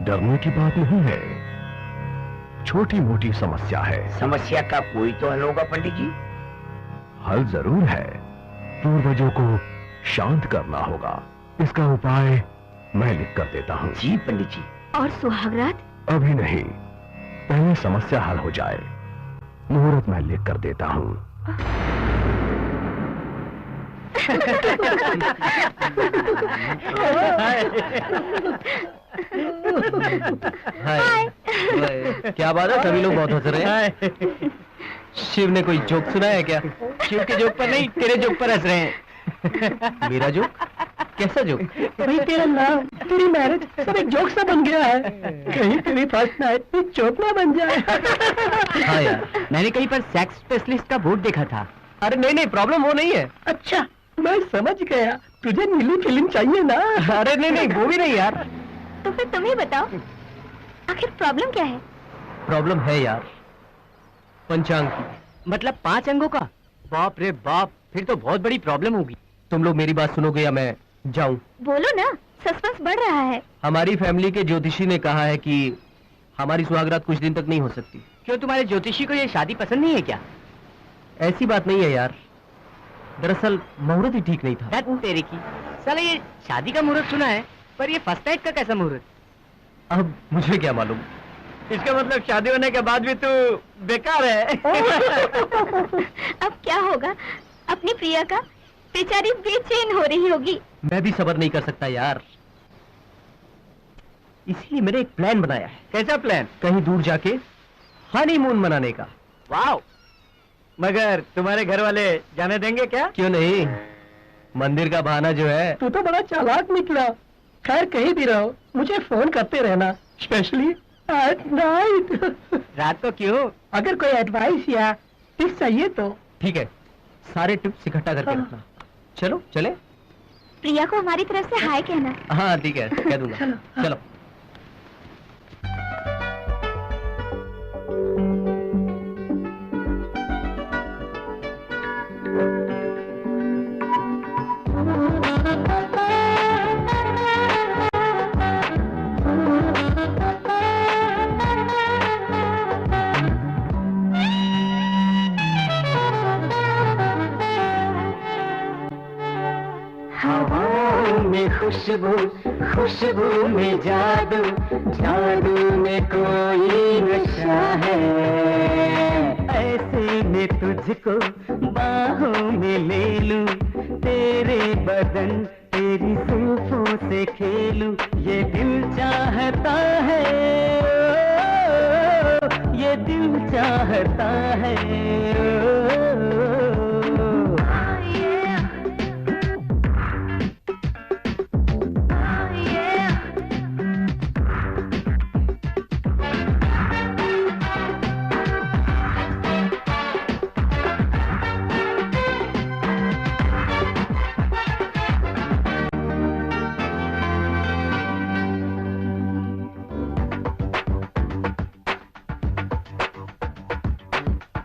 डरने की बात नहीं है, छोटी मोटी समस्या है। समस्या का कोई तो हल होगा पंडित जी। हल जरूर है, पूर्वजों को शांत करना होगा। इसका उपाय मैं लिख कर देता हूँ। जी पंडित जी। और सुहागरात? अभी नहीं, पहले समस्या हल हो जाए। मुहूर्त मैं लिख कर देता हूँ। हाय। क्या बात है, सभी लोग बहुत हंस रहे हैं। शिव ने कोई जोक सुनाया है क्या? शिव के जोक पर नहीं, तेरे जोक पर हंस रहे हैं। मेरा जोक? कैसा जोक? भाई तेरा नाम, तेरी मैरिज सब एक जोक सा बन गया है। कहीं तेरी फर्स्ट नाइट जोक ना बन जाए। हाँ यार, मैंने कहीं पर सेक्स स्पेशलिस्ट का बोर्ड देखा था। अरे नहीं नहीं, प्रॉब्लम वो नहीं है। अच्छा, मैं समझ गया, तुझे नीली फिल्म चाहिए ना। अरे नहीं नहीं, वो भी नहीं यार। तो फिर तुम ही बताओ, आखिर प्रॉब्लम क्या है? प्रॉब्लम है यार, पंचांग की। मतलब 5 अंगों का? बाप रे बाप, फिर तो बहुत बड़ी प्रॉब्लम होगी। तुम लोग मेरी बात सुनोगे या मैं जाऊं? बोलो ना, सस्पेंस बढ़ रहा है। हमारी फैमिली के ज्योतिषी ने कहा है कि हमारी सुहागरात कुछ दिन तक नहीं हो सकती। क्यों, तुम्हारे ज्योतिषी को ये शादी पसंद नहीं है क्या? ऐसी बात नहीं है यार, दरअसल मुहूर्त ही ठीक नहीं था। दैट तेरी की साला, ये शादी का मुहूर्त सुना है, पर ये फर्स्ट नाइट का कैसा मुहूर्त? अब मुझे क्या मालूम, इसका मतलब शादी होने के बाद भी तू बेकार है। अब क्या होगा अपनी प्रिया का? बेचारी बेचैन हो रही होगी। मैं भी सब्र नहीं कर सकता यार, इसलिए मैंने एक प्लान बनाया है। कैसा प्लान? कहीं दूर जाके हनीमून मनाने का। वाह! मगर तुम्हारे घर वाले जाने देंगे क्या? क्यों नहीं, मंदिर का बहाना जो है। तू तो बड़ा चालाक निकला। खैर कहीं भी रहो मुझे फोन करते रहना, स्पेशली एट नाइट। रात को क्यों? अगर कोई एडवाइस या टिप्स चाहिए तो। ठीक है, सारे टिप्स इकट्ठा करके रखना। चलो चले। प्रिया को हमारी तरफ से हाय कहना। हाँ ठीक है, कह दूंगा। चलो। खुशबू खुशबू में जादू, जादू में कोई नशा है। ऐसे में तुझको बाहों में ले लूं, तेरे बदन तेरी जुल्फों से खेलूं। ये दिल चाहता है, ये दिल चाहता है।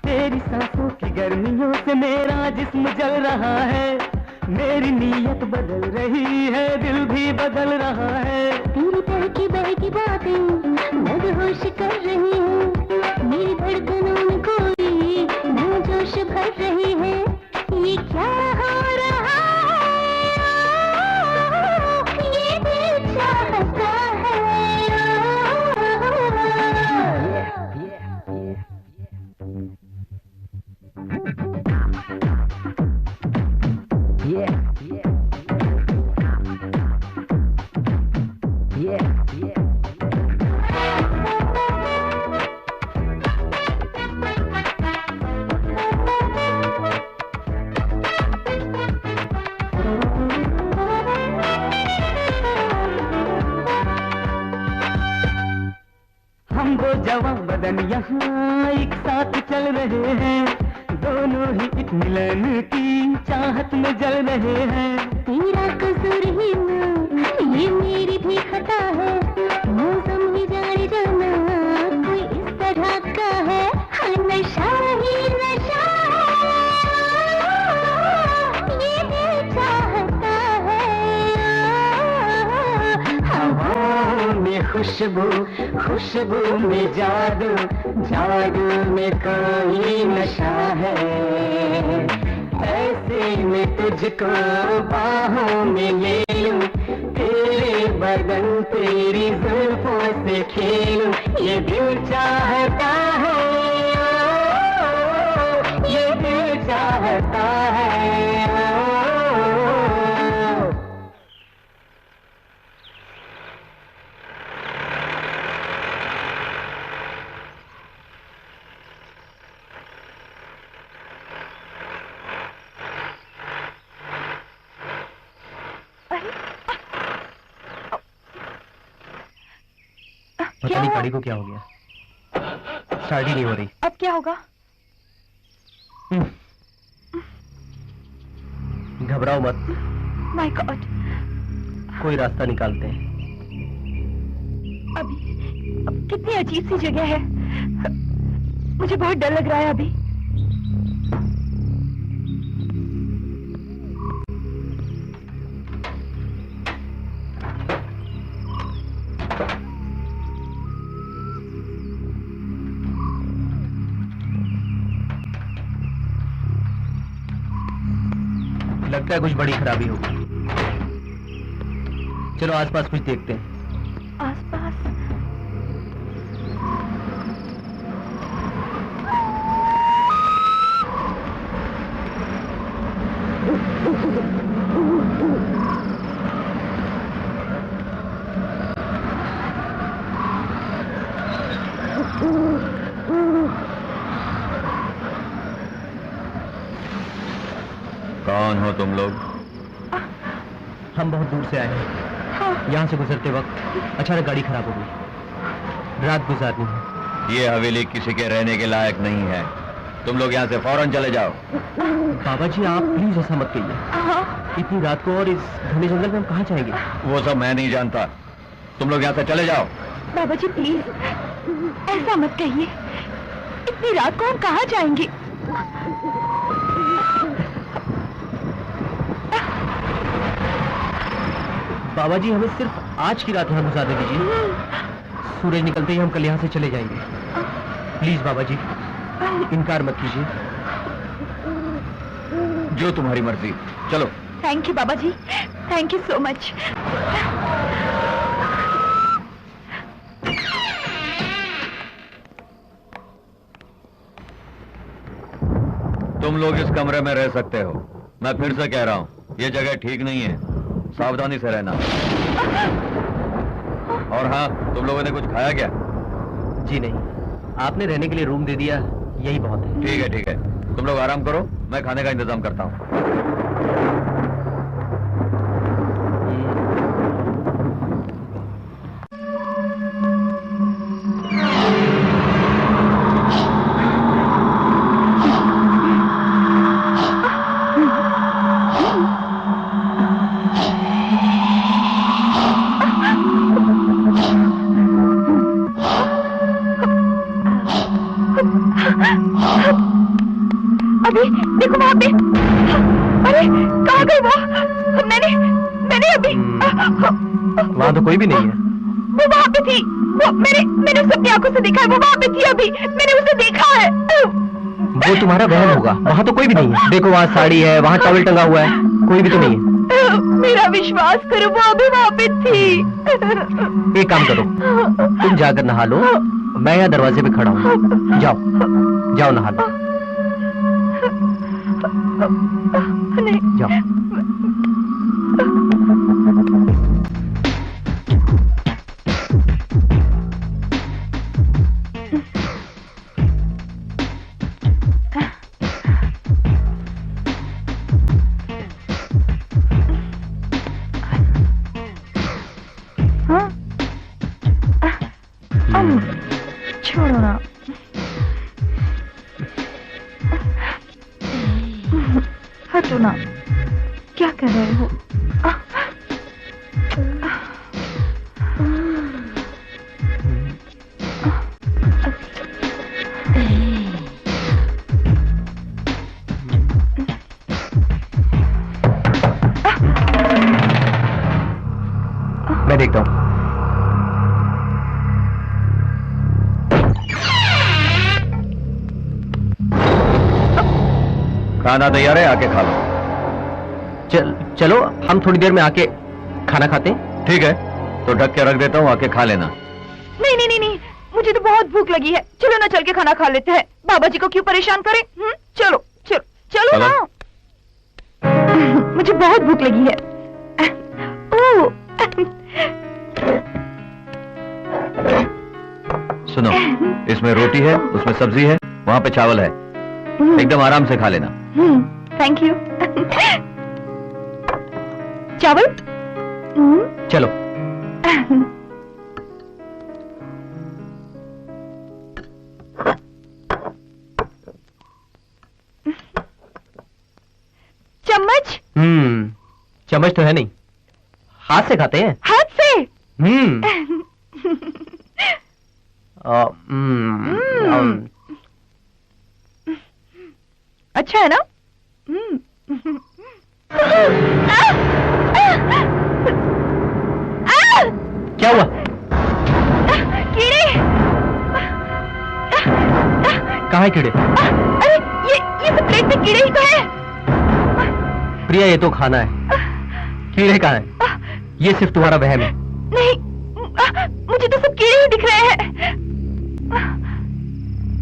तेरी सांसों की गर्मियों से मेरा जिस्म जल रहा है। मेरी नीयत बदल रही है, दिल भी बदल रहा है। तेरी बहकी बहकी बातें मदहोश कर रही है। मेरी धड़कनों में कोई नया जोश भर रही है। ये क्या हो रहा है? ये दिल चाहता है। हम वो जवां बदन यहाँ एक साथ चल रहे हैं। दोनों ही एक मिलन की चाहत में जल रहे हैं। तेरा कसूर ही ना, ये मेरी भी खता है। मौसम ही जाने जाना कोई इस तरह का है। हाँ नशा ही नशा है, ये दिल चाहता है। हवाओं में खुशबू, खुशबू में जादू, जादू में कोई नशा है। ऐसे में तुझको बाहों में ले लूं, तेरे बदन तेरी जुल्फों से खेलूं। ये दिल चाहता है, ये दिल चाहता है। पता नहीं गाड़ी को क्या हो गया, स्टार्ट ही नहीं हो रही। अब क्या होगा? घबराओ मत, माय गॉड। कोई रास्ता निकालते हैं। अब कितनी अजीब सी जगह है। मुझे बहुत डर लग रहा है अभी। लगता है कुछ बड़ी खराबी होगी। चलो आसपास कुछ देखते हैं। आसपास कौन हो तुम लोग? हम बहुत दूर से आए हैं। यहाँ से गुजरते वक्त अचानक गाड़ी खराब हो गई। रात गुजारनी है। ये हवेली किसी के रहने के लायक नहीं है। तुम लोग यहाँ से फौरन चले जाओ। बाबा जी आप प्लीज ऐसा मत कहिए। इतनी रात को और इस घने जंगल में हम कहाँ जाएंगे? वो सब मैं नहीं जानता। तुम लोग यहाँ से चले जाओ। बाबा जी प्लीज ऐसा मत कहिए। इतनी रात को हम कहाँ जाएंगे? बाबा जी हमें सिर्फ आज की रात यहाँ गुजारने दीजिए। सूरज निकलते ही हम कल यहाँ से चले जाएंगे। प्लीज बाबा जी इनकार मत कीजिए। जो तुम्हारी मर्जी। चलो। थैंक यू बाबा जी, थैंक यू सो मच। तुम लोग इस कमरे में रह सकते हो। मैं फिर से कह रहा हूँ ये जगह ठीक नहीं है। सावधानी से रहना। और हाँ, तुम लोगों ने कुछ खाया क्या? जी नहीं, आपने रहने के लिए रूम दे दिया, यही बहुत है। ठीक है ठीक है, तुम लोग आराम करो, मैं खाने का इंतजाम करता हूँ। अभी देखो वहाँ पे। अरे कहाँ गई वो? मैंने अभी वहाँ तो कोई भी नहीं है। वो वहाँ पे थी। वो मैंने उसे अपनी आंखों से देखा है। वो वहाँ पे थी अभी, मैंने उसे देखा है। वो तुम्हारा वहम होगा। वहाँ तो कोई भी नहीं है। देखो वहाँ साड़ी है, वहाँ टॉवल टंगा हुआ है, कोई भी तो नहीं है। मेरा विश्वास करो, वो अभी वहाँ पे थी। एक काम करो, तुम जाकर नहा लो, मैं यहाँ दरवाजे पे खड़ा हूँ। जाओ जाओ नहा लो। नहीं जाओ। छोड़ो ना। हटो ना, क्या कर रहे हो? मैं देखता हूँ। खाना तैयार है, आके खा लो। चलो हम थोड़ी देर में आके खाना खाते हैं। ठीक है, तो ढक के रख देता हूँ, आके खा लेना। नहीं नहीं नहीं नहीं, मुझे तो बहुत भूख लगी है। चलो ना चल के खाना खा लेते हैं। बाबा जी को क्यों परेशान करें? चलो चलो चलो ना। मुझे बहुत भूख लगी है। सुनो, इसमें रोटी है, उसमें सब्जी है, वहाँ पे चावल है। एकदम आराम से खा लेना। Thank you. चावल? चलो। चम्मच? चम्मच तो है नहीं, हाथ से खाते हैं। हाथ से? अच्छा है ना? क्या हुआ? कीड़े। कहाँ है कीड़े? अरे ये सब प्लेट में कीड़े ही तो है। प्रिया ये तो खाना है, कीड़े कहाँ है? ये सिर्फ तुम्हारा वहम है। नहीं, मुझे तो सब कीड़े ही दिख रहे हैं।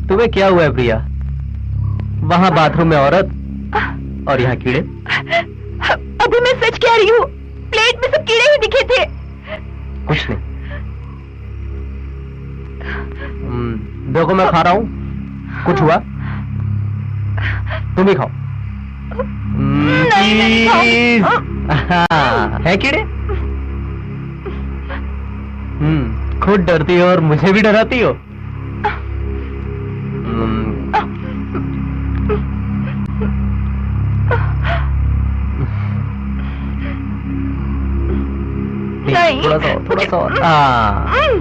तुम्हें क्या हुआ है प्रिया? वहाँ बाथरूम में औरत और यहाँ कीड़े। अभी मैं सच कह रही हूँ, प्लेट में सब कीड़े ही दिखे थे। कुछ नहीं। देखो मैं खा रहा हूं, कुछ हुआ? तुम ही खाओ। नहीं, है कीड़े? खुद डरती हो और मुझे भी डराती हो। नहीं। थोड़ा सा और। हाँ।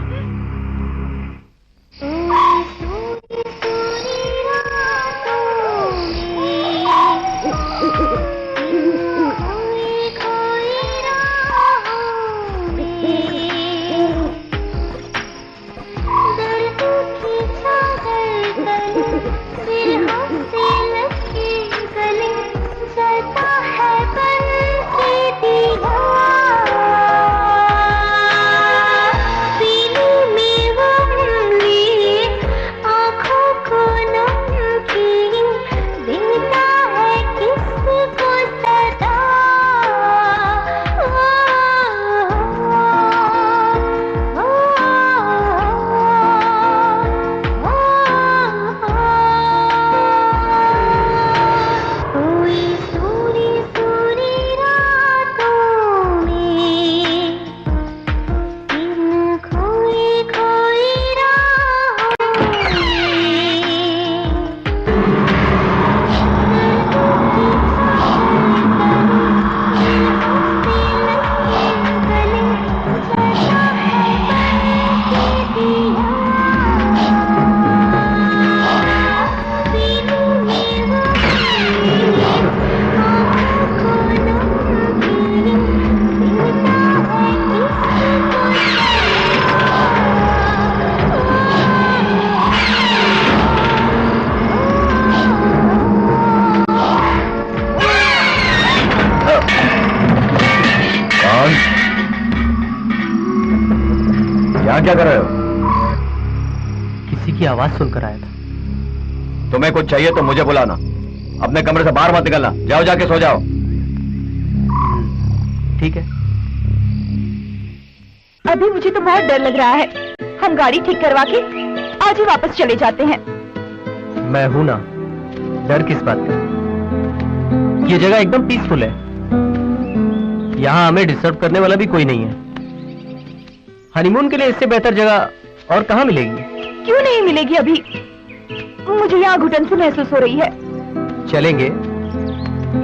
क्या कर रहे हो? किसी की आवाज सुनकर आया था। तुम्हें कुछ चाहिए तो मुझे बुलाना, अपने कमरे से बाहर मत निकलना। जाओ, जाके सो जाओ। ठीक है। अभी मुझे तो बहुत डर लग रहा है। हम गाड़ी ठीक करवा के आज ही वापस चले जाते हैं। मैं हूं ना, डर किस बात का? ये जगह एकदम पीसफुल है, यहां हमें डिस्टर्ब करने वाला भी कोई नहीं है। हनीमून के लिए इससे बेहतर जगह और कहां मिलेगी? क्यों नहीं मिलेगी? अभी मुझे यहाँ घुटन से महसूस हो रही है। चलेंगे,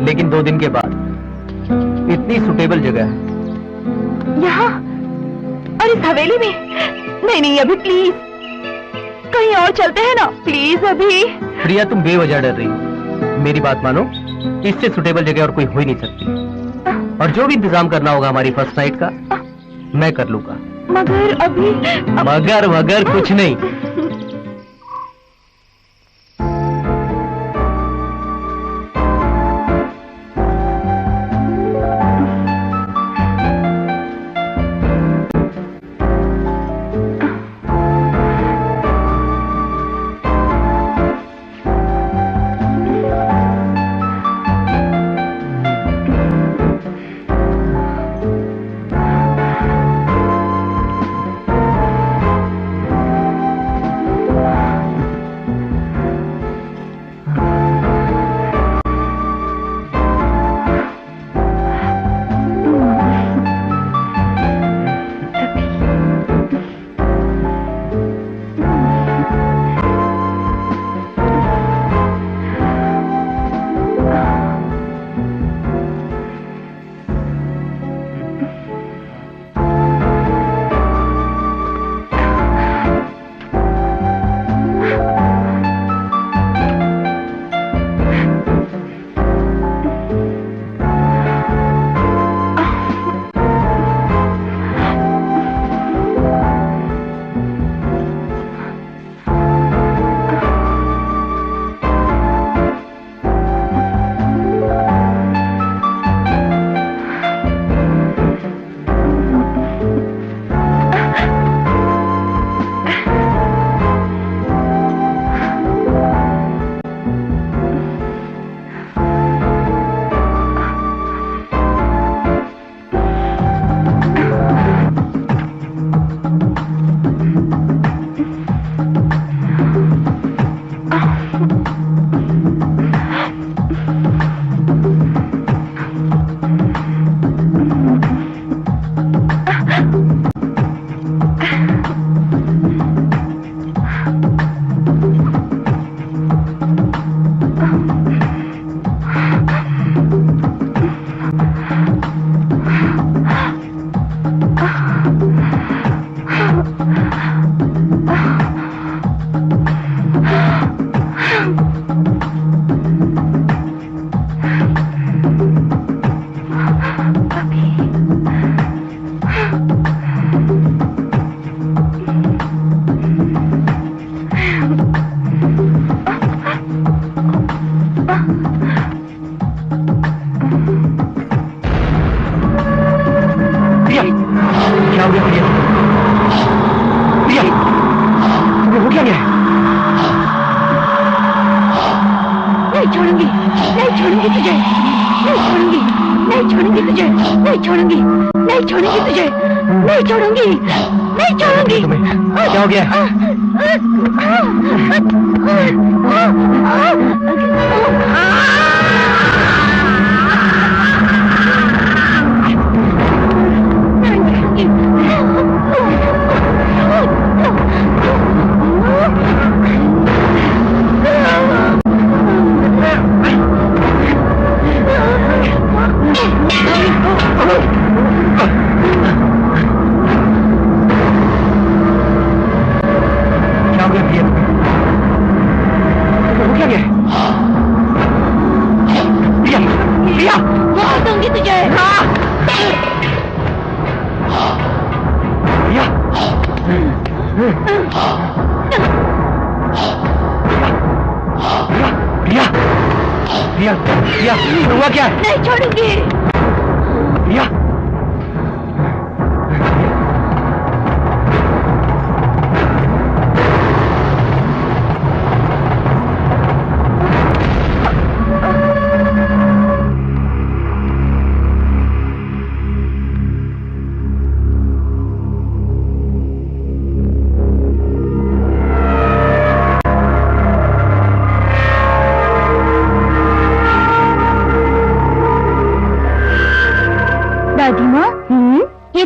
लेकिन 2 दिन के बाद। इतनी सुटेबल जगह है यहाँ और इस हवेली में। नहीं नहीं, अभी प्लीज कहीं और चलते हैं ना, प्लीज अभी। प्रिया, तुम बेवजह डर रही हो। मेरी बात मानो, इससे सुटेबल जगह और कोई हो ही नहीं सकती। और जो भी इंतजाम करना होगा हमारी फर्स्ट नाइट का, मैं कर लूंगा। मगर अभी मगर कुछ नहीं।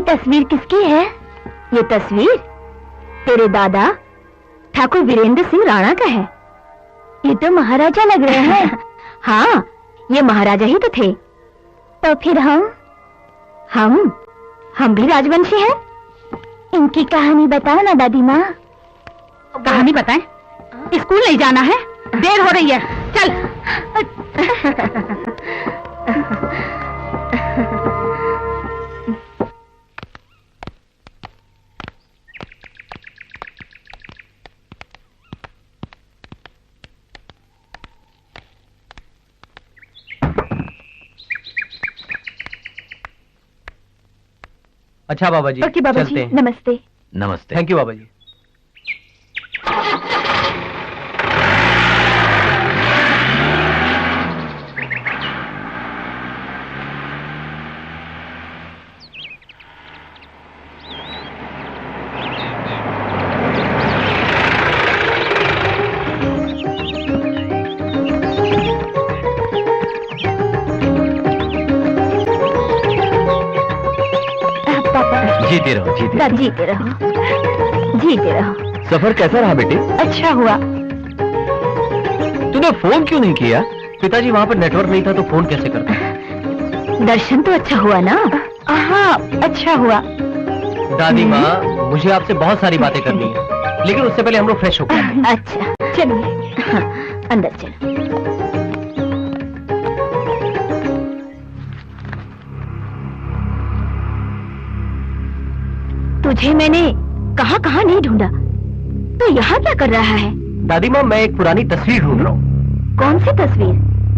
तस्वीर किसकी है? ये तस्वीर तेरे दादा ठाकुर वीरेंद्र सिंह राणा का है। ये तो महाराजा लग रहे हैं। हाँ, ये महाराजा ही तो थे। तो फिर हम भी राजवंशी हैं। इनकी कहानी बताओ ना दादी माँ। कहानी बताएं? स्कूल नहीं जाना है, देर हो रही है, चल। अच्छा बाबा जी, ओके बाबा जी, नमस्ते। नमस्ते। थैंक यू बाबा जी। जीते रहो, जीते रहो। जीते रहो, जीते रहो। सफर कैसा रहा बेटे? अच्छा हुआ। तूने फोन क्यों नहीं किया? पिताजी वहाँ पर नेटवर्क नहीं था तो फोन कैसे करता? दर्शन तो अच्छा हुआ ना? हाँ, अच्छा हुआ। दादी माँ, मुझे आपसे बहुत सारी बातें करनी है, लेकिन उससे पहले हम लोग फ्रेश होकर आते हैं। अच्छा, चलिए। हाँ, अंदर चलो। तुझे मैंने कहाँ कहाँ नहीं ढूंढा, तो यहाँ क्या कर रहा है? दादी माँ, मैं एक पुरानी तस्वीर ढूंढ रहा हूँ। कौन सी तस्वीर?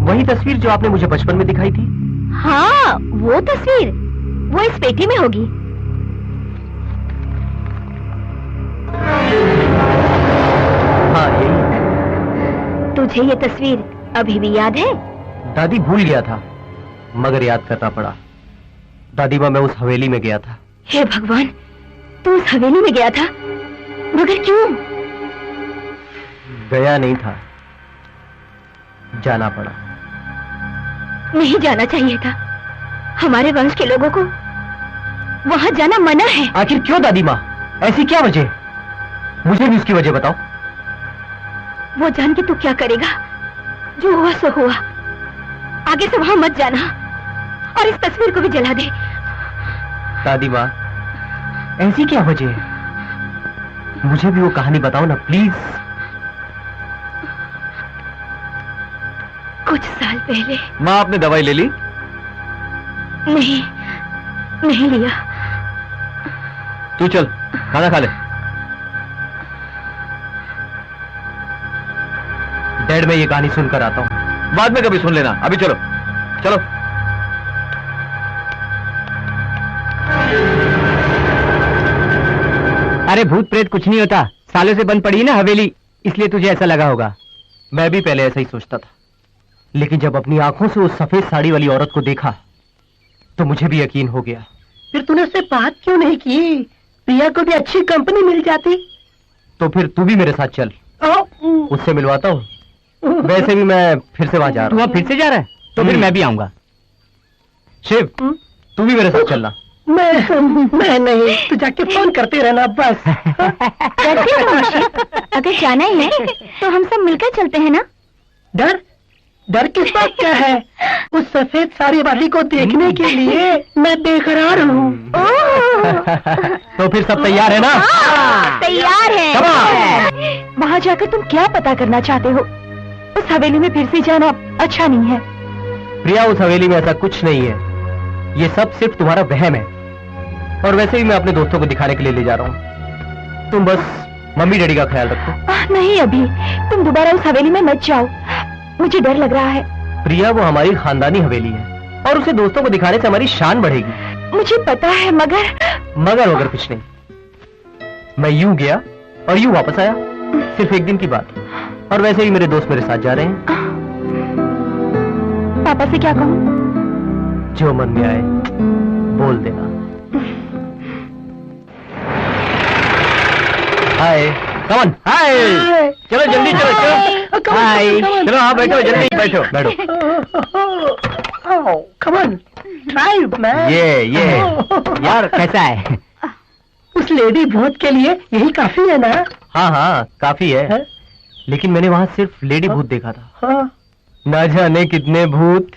वही तस्वीर जो आपने मुझे बचपन में दिखाई थी। हाँ, वो तस्वीर, वो इस पेटी में होगी। हाँ, यही। तुझे ये तस्वीर अभी भी याद है? दादी, भूल गया था, मगर याद करना पड़ा। दादी माँ, मैं उस हवेली में गया था। हे भगवान, तू उस हवेली में गया था, मगर क्यों? गया नहीं था, जाना पड़ा। नहीं जाना चाहिए था। हमारे वंश के लोगों को वहां जाना मना है। आखिर क्यों दादी माँ? ऐसी क्या वजह? मुझे भी उसकी वजह बताओ। वो जान के तू क्या करेगा? जो हुआ सो हुआ। आगे से वहां मत जाना, और इस तस्वीर को भी जला दे। दादी माँ, ऐसी क्या वजह है? मुझे भी वो कहानी बताओ ना, प्लीज। कुछ साल पहले। माँ आपने दवाई ले ली? नहीं, नहीं लिया। तू चल खाना खा ले। डैड मैं ये कहानी सुनकर आता हूँ। बाद में कभी सुन लेना, अभी चलो चलो। अरे भूत प्रेत कुछ नहीं होता, सालों से बंद पड़ी ना हवेली, इसलिए तुझे ऐसा लगा होगा। मैं भी पहले ऐसा ही सोचता था, लेकिन जब अपनी आंखों से उस सफेद साड़ी वाली औरत को देखा तो मुझे भी यकीन हो गया। फिर तूने उससे बात क्यों नहीं की? प्रिया को भी अच्छी कंपनी मिल जाती। तो फिर तू भी मेरे साथ चल, उससे मिलवाता हूँ। वैसे भी मैं फिर से वहां जा रहा हूँ। तू अब फिर से जा रहा है? तो फिर मैं भी आऊंगा। शिव, तू भी मेरे साथ चलना। मैं नहीं, तू जाके फोन करते रहना बस। अगर जाना ही है तो हम सब मिलकर चलते हैं ना। डर किस बात का है? उस सफेद साड़ी वाली को देखने के लिए मैं बेकरार हूँ। तो फिर सब तैयार है ना? तैयार है। वहाँ जाकर तुम क्या पता करना चाहते हो? उस हवेली में फिर से जाना अच्छा नहीं है। प्रिया, उस हवेली में ऐसा कुछ नहीं है, ये सब सिर्फ तुम्हारा वहम है। और वैसे भी मैं अपने दोस्तों को दिखाने के लिए ले जा रहा हूँ। तुम बस मम्मी डैडी का ख्याल रखो। नहीं अभी, तुम दोबारा उस हवेली में मत जाओ, मुझे डर लग रहा है। प्रिया, वो हमारी खानदानी हवेली है और उसे दोस्तों को दिखाने से हमारी शान बढ़ेगी। मुझे पता है, मगर वगर कुछ नहीं। मैं यूं गया और यूं वापस आया, सिर्फ एक दिन की बात। और वैसे ही मेरे दोस्त मेरे साथ जा रहे हैं। पापा से क्या कहूँ? जो मन में आए बोल देना। हाय, कमन, हाय। चलो जल्दी चलो, चलो। हाय, चलो। हाँ बैठो, जल्दी बैठो, कमन, ड्राइव मैन। ये यार कैसा है? उस लेडी भूत के लिए यही काफी है ना? हाँ काफी है, लेकिन मैंने वहाँ सिर्फ लेडी भूत देखा था। हाँ। ना जाने कितने भूत।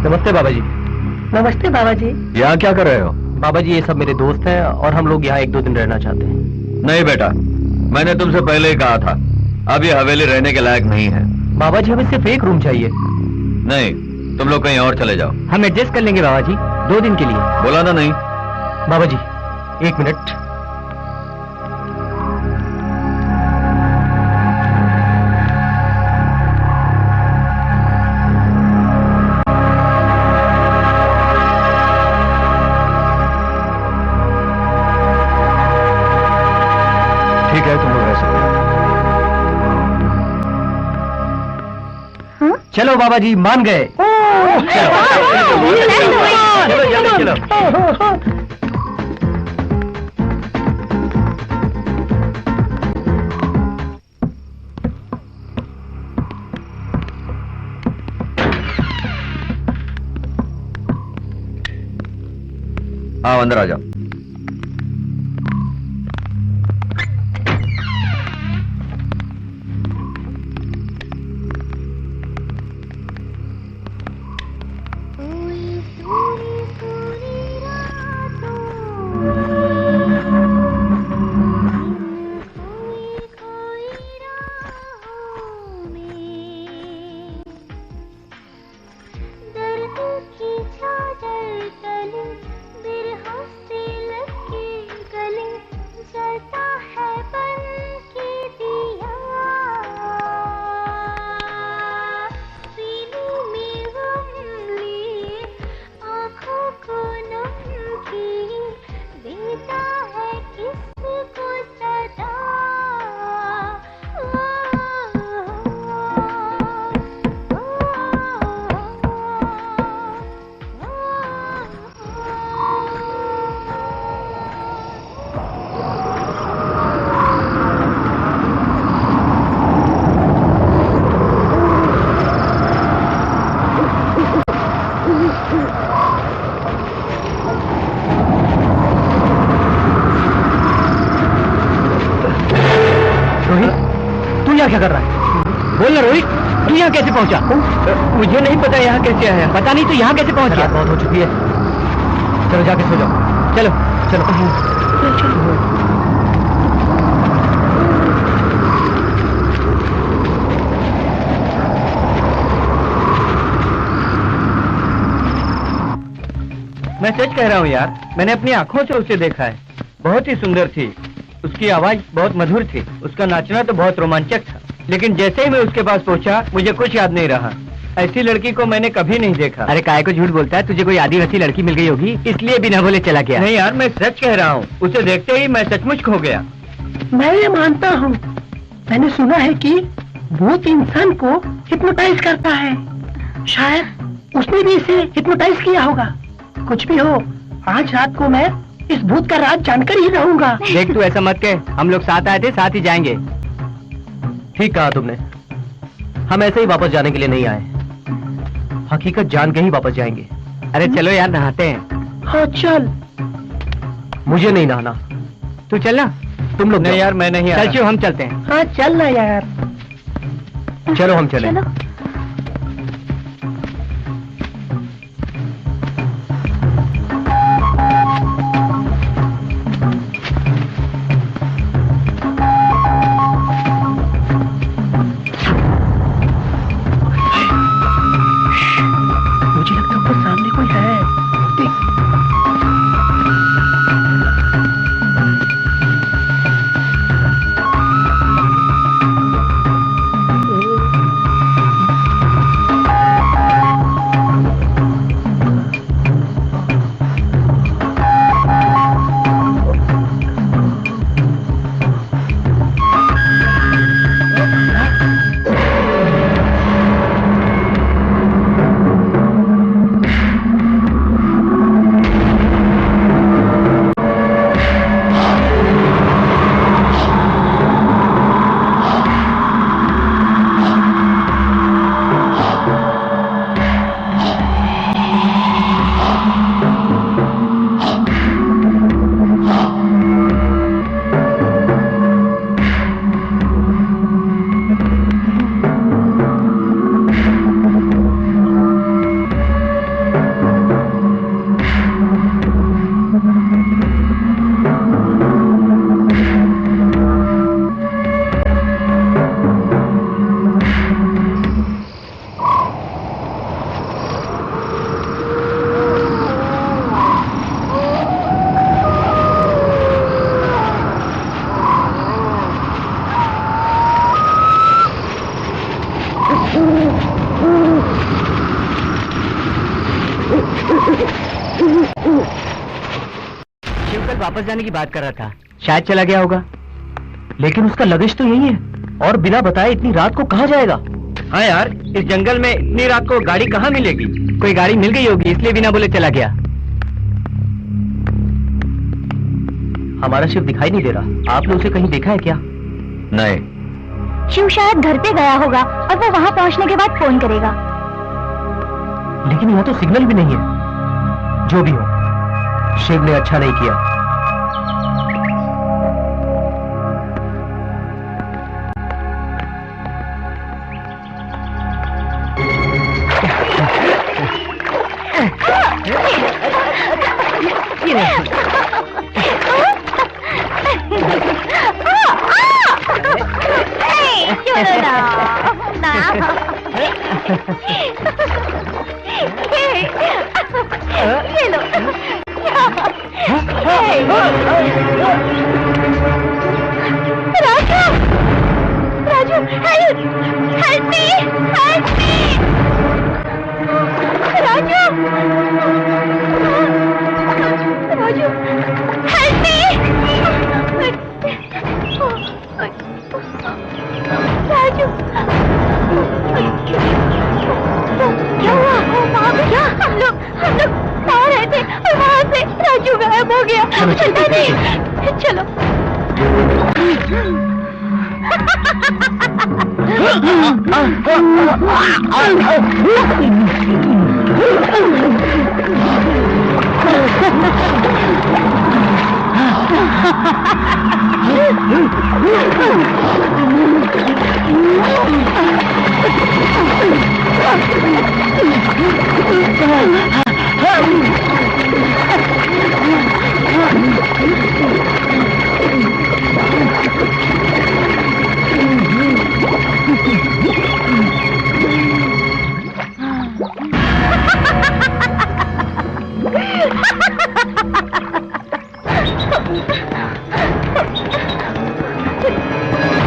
नमस्ते बाबा जी। नमस्ते बाबा जी। यहाँ क्या कर रहे हो? बाबा जी, ये सब मेरे दोस्त हैं और हम लोग यहाँ 1-2 दिन रहना चाहते हैं। नहीं बेटा, मैंने तुमसे पहले ही कहा था, अब ये हवेली रहने के लायक नहीं है। बाबा जी, हमें सिर्फ एक रूम चाहिए। नहीं, तुम लोग कहीं और चले जाओ। हम एडजस्ट कर लेंगे बाबा जी, 2 दिन के लिए। बोला ना नहीं। बाबा जी 1 मिनट। ठीक है, तुम लोग रह सकते हो। चलो बाबा जी, मान गए। चलो जल्दी चलो। हाँ, अंदर आ जाओ। दर्द की चादर तले बिरहा से यहाँ क्या कर रहा है? बोल ना रोहित, तू यहाँ कैसे पहुंचा? मुझे नहीं पता यहाँ कैसे आया। पता नहीं, तो यहाँ कैसे पहुंच गया? बहुत हो चुकी है, चलो जाके सो जाओ। चलो चलो। मैं सच कह रहा हूँ यार, मैंने अपनी आंखों से उसे देखा है। बहुत ही सुंदर थी, उसकी आवाज बहुत मधुर थी, उसका नाचना तो बहुत रोमांचक था। लेकिन जैसे ही मैं उसके पास पहुंचा, मुझे कुछ याद नहीं रहा। ऐसी लड़की को मैंने कभी नहीं देखा। अरे काय को झूठ बोलता है? तुझे कोई आदिवासी लड़की मिल गई होगी, इसलिए बिना बोले चला गया। नहीं यार, मैं सच कह रहा हूँ, उसे देखते ही मैं सचमुच खो गया। मैं ये मानता हूँ, मैंने सुना है कि भूत इंसान को हिप्नोटाइज करता है। शायद उसने भी इसे हिप्नोटाइज किया होगा। कुछ भी हो, आज रात को मैं इस भूत का राज जानकर ही रहूंगा। देख तू ऐसा मत कह, हम लोग साथ आए थे, साथ ही जाएंगे। ठीक कहा तुमने, हम ऐसे ही वापस जाने के लिए नहीं आए, हकीकत जान के ही वापस जाएंगे। अरे चलो यार, नहाते हैं। हाँ चल। मुझे नहीं नहाना, तू चलना। तुम लोग नहीं जाओ। यार, मैं नहीं आ रहा। चल हम चलते हैं। हाँ चल ना यार। चलो हम चलें। चलो। मुझे लगता है ऊपर सामने कोई है। देख। शिव कल वापस जाने की बात कर रहा था, शायद चला गया होगा। लेकिन उसका लगेज तो यही है, और बिना बताए इतनी रात को कहाँ जाएगा? हाँ यार, इस जंगल में इतनी रात को गाड़ी कहाँ मिलेगी? कोई गाड़ी मिल गई होगी, इसलिए बिना बोले चला गया। हमारा शिव दिखाई नहीं दे रहा, आपने उसे कहीं देखा है क्या? नहीं। शिव शायद घर पे गया होगा और वो वहां पहुंचने के बाद फोन करेगा। लेकिन यहाँ तो सिग्नल भी नहीं है। जो भी हो, शिव ने अच्छा नहीं किया। ये लो। Raju, Raju, help, help me, help me, Raju, Raju, help me, Raju, क्या हुआ? वहाँ पे क्या? हम लोग आ रहे थे और वहाँ से राजू गायब हो गया। चलता नहीं, चलो।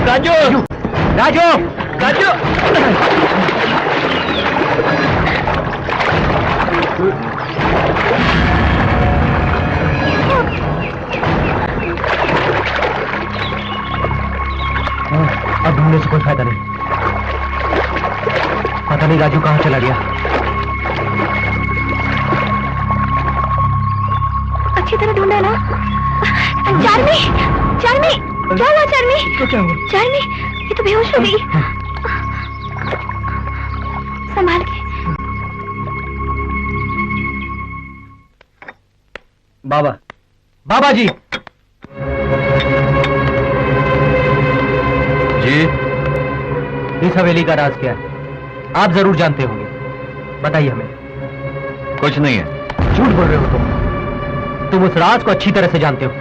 राजू राजू राजू अब ढूंढने से कोई फायदा नहीं। पता नहीं राजू कहां चला गया। अच्छी तरह ढूंढा ना। चार्मी, चार्मी, क्या हुआ चार्मी? तो क्या हुआ? चार्मी, ये तो बेहोश हो गई। संभाल के। बाबा, बाबा जी। जी, इस हवेली का राज क्या है? आप जरूर जानते होंगे, बताइए हमें। कुछ नहीं है। झूठ बोल रहे हो तुम उस राज को अच्छी तरह से जानते हो,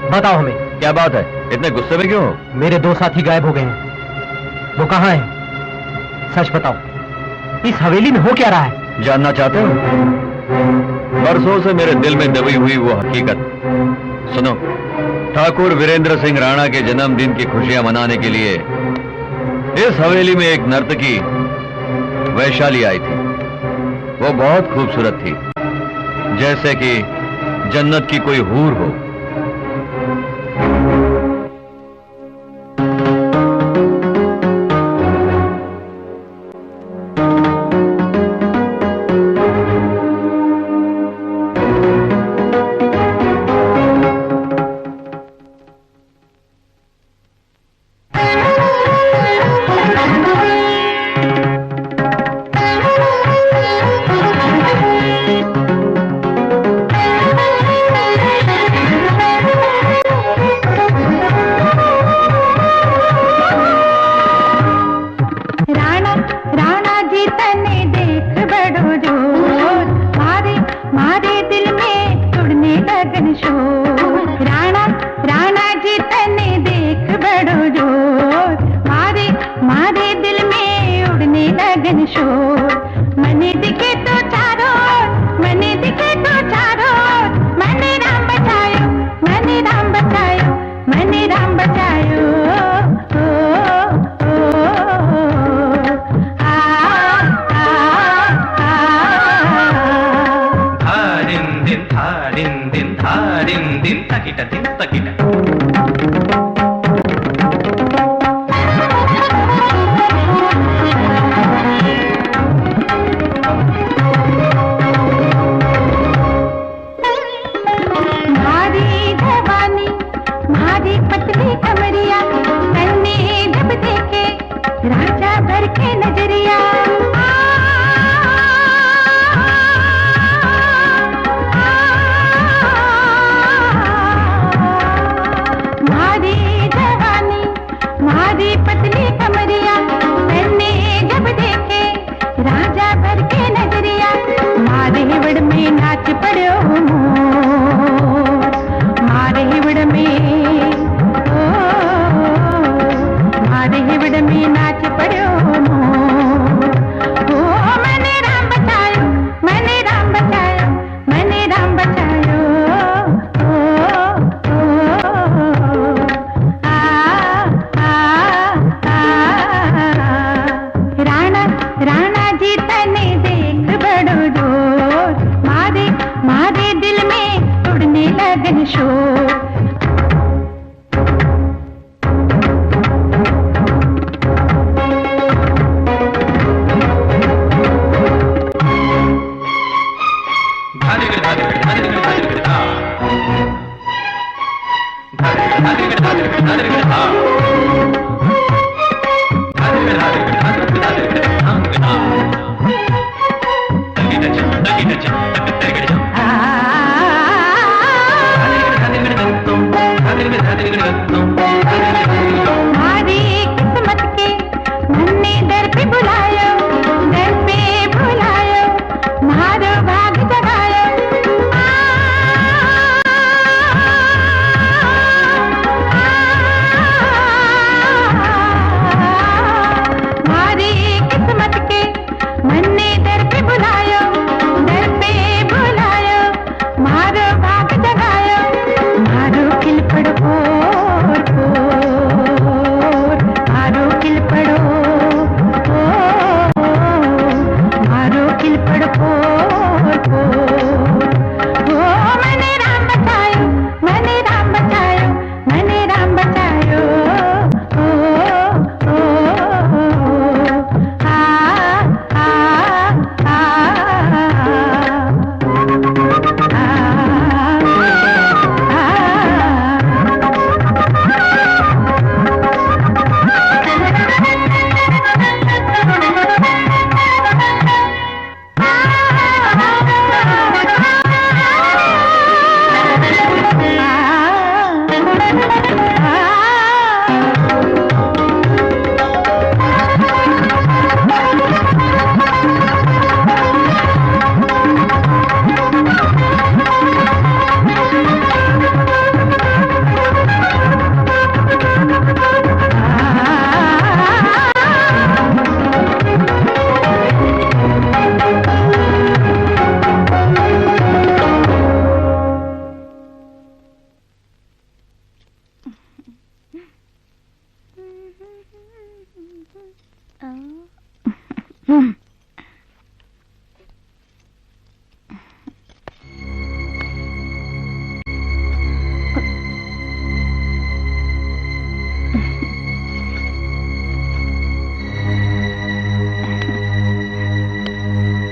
बताओ हमें। क्या बात है, इतने गुस्से में क्यों हो? मेरे 2 साथी गायब हो गए हैं, वो कहाँ हैं? सच बताओ, इस हवेली में हो क्या रहा है? जानना चाहते हो? बरसों से मेरे दिल में दबी हुई वो हकीकत सुनो। ठाकुर वीरेंद्र सिंह राणा के जन्मदिन की खुशियां मनाने के लिए इस हवेली में एक नर्तकी वैशाली आई थी। वो बहुत खूबसूरत थी, जैसे कि जन्नत की कोई हूर हो।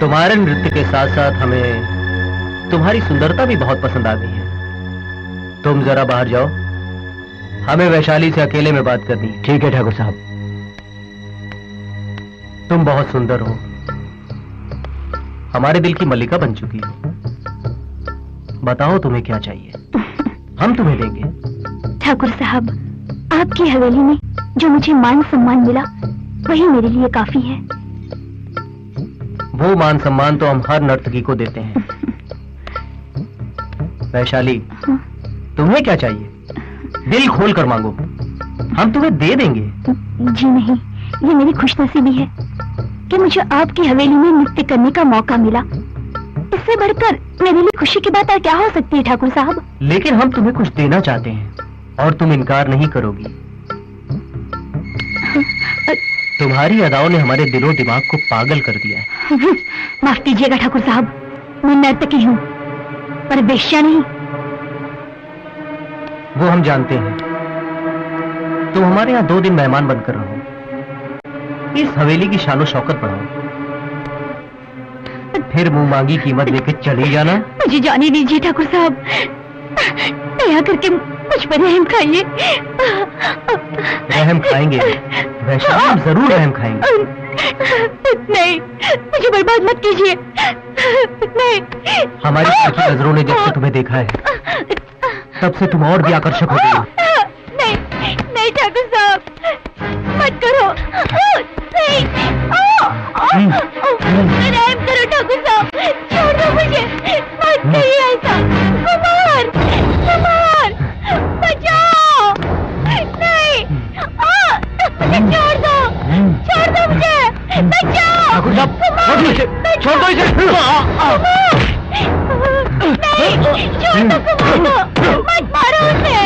तुम्हारे नृत्य के साथ साथ हमें तुम्हारी सुंदरता भी बहुत पसंद आ गई है। तुम जरा बाहर जाओ, हमें वैशाली से अकेले में बात करनी है। ठीक है ठाकुर साहब। तुम बहुत सुंदर हो, हमारे दिल की मल्लिका बन चुकी हो। बताओ तुम्हें क्या चाहिए, हम तुम्हें देंगे। ठाकुर साहब, आपकी हवेली में जो मुझे मान सम्मान मिला वही मेरे लिए काफी है। वो मान सम्मान तो हम हर नर्तकी को देते हैं। वैशाली, तुम्हें क्या चाहिए? दिल खोल कर मांगो, हम तुम्हें दे देंगे। जी नहीं, ये मेरी खुशनसीबी है कि मुझे आपकी हवेली में नृत्य करने का मौका मिला। इससे बढ़कर मेरे लिए खुशी की बात और क्या हो सकती है ठाकुर साहब? लेकिन हम तुम्हें कुछ देना चाहते हैं और तुम इनकार नहीं करोगी। तुम्हारी अदाओं ने हमारे दिलो दिमाग को पागल कर दिया है। माफ कीजिएगा ठाकुर साहब, मैं नर्तकी हूँ पर वेश्या नहीं। वो हम जानते हैं। तुम हमारे यहाँ 2 दिन मेहमान बनकर रहो, इस हवेली की शानो शौकत बढ़ाओ, फिर मुंह मांगी कीमत देके चली जाना। मुझे जाने दीजिए ठाकुर साहब, दया करके मुझ पर रहम खाइए। रहम खाएंगे वैशाली, हम जरूर रहम खाएंगे। नहीं, मुझे बर्बाद मत कीजिए। नहीं। हमारी की नजरों ने जब से तुम्हें देखा है तब से तुम और भी आकर्षक हो गई हो। नहीं, नहीं ठाकुर साहब, मत करो। नहीं, रहम करो ठाकुर साहब, छोड़ दो मुझे, मत करिए ऐसा। कुमार, कुमार, बचाओ। नहीं, मुझे छोड़ दो, छोड़ दो मुझे, बचाओ। ठाकुर साहब, छोड़ दो इसे। नहीं, छोड़ दो कुमार को, मत मारो उसे,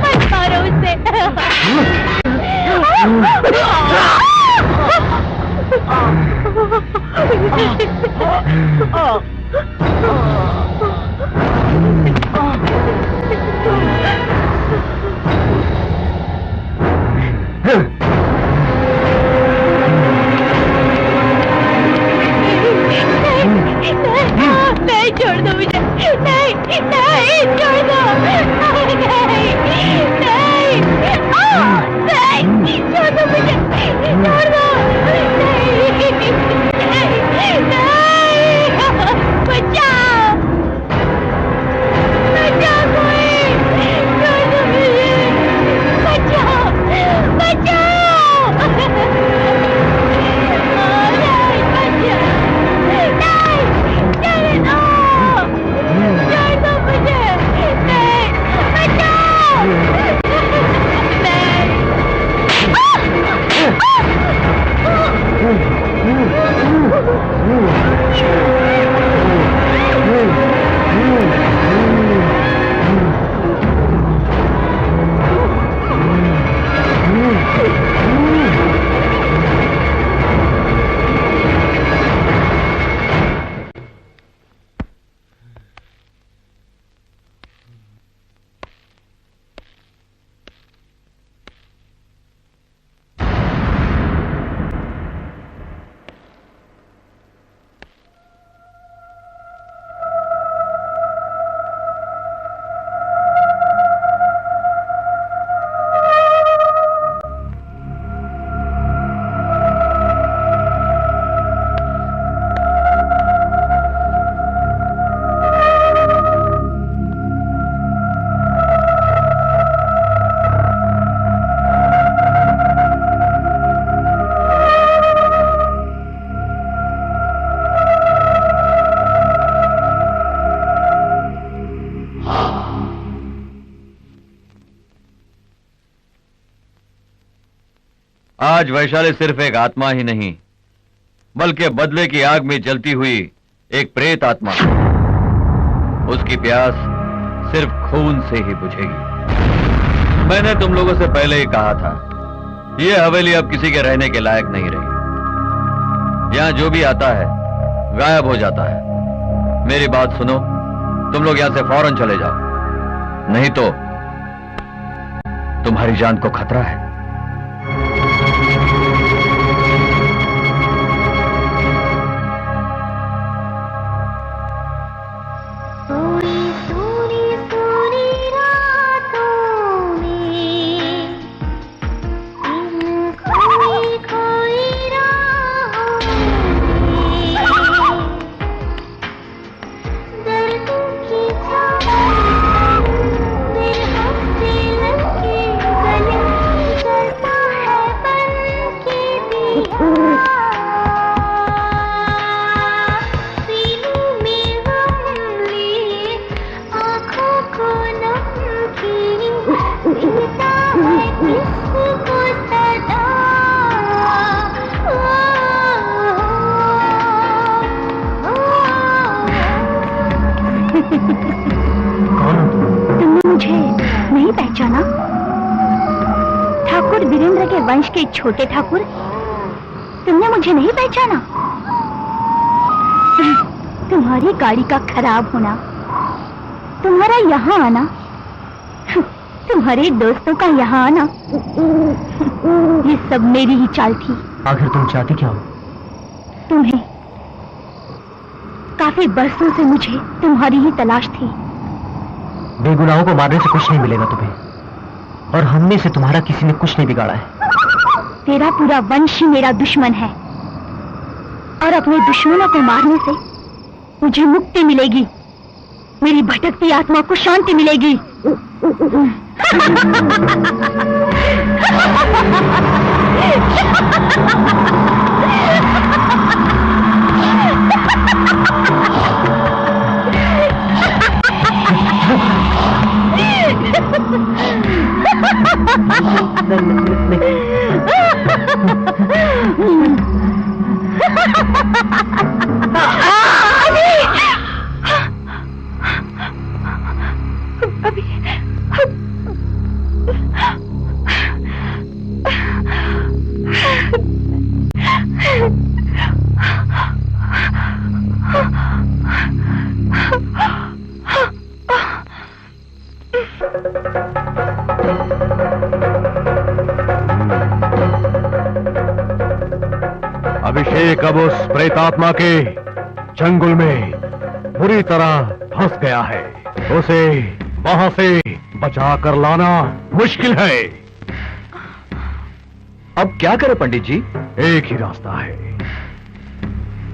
मत मारो उसे। नहीं, छोड़ दो मुझे। नहीं, नहीं, छोड़ दो। नहीं, नहीं, नहीं, छोड़ दो मुझे, छोड़ दो। नहीं, नहीं, बचाओ। आज वैशाली सिर्फ एक आत्मा ही नहीं, बल्कि बदले की आग में जलती हुई एक प्रेत आत्मा। उसकी प्यास सिर्फ खून से ही बुझेगी। मैंने तुम लोगों से पहले ही कहा था, यह हवेली अब किसी के रहने के लायक नहीं रही। यहां जो भी आता है गायब हो जाता है। मेरी बात सुनो, तुम लोग यहां से फौरन चले जाओ, नहीं तो तुम्हारी जान को खतरा है। के छोटे ठाकुर, तुमने मुझे नहीं पहचाना? तुम्हारी गाड़ी का खराब होना, तुम्हारा यहाँ आना, तुम्हारे दोस्तों का यहाँ आना, ये सब मेरी ही चाल थी। आखिर तुम चाहती क्या हो? तुम्हें। काफी बरसों से मुझे तुम्हारी ही तलाश थी। बेगुनाहों को मारने से कुछ नहीं मिलेगा तुम्हें, और हमने से तुम्हारा किसी ने कुछ नहीं बिगाड़ा है। तेरा पूरा वंश ही मेरा दुश्मन है, और अपने दुश्मनों को मारने से मुझे मुक्ति मिलेगी, मेरी भटकती आत्मा को शांति मिलेगी। अभिषेक अब उस प्रेतात्मा के चंगुल में बुरी तरह फंस गया है। उसे वहां से बचा कर लाना मुश्किल है। अब क्या करें पंडित जी? एक ही रास्ता है,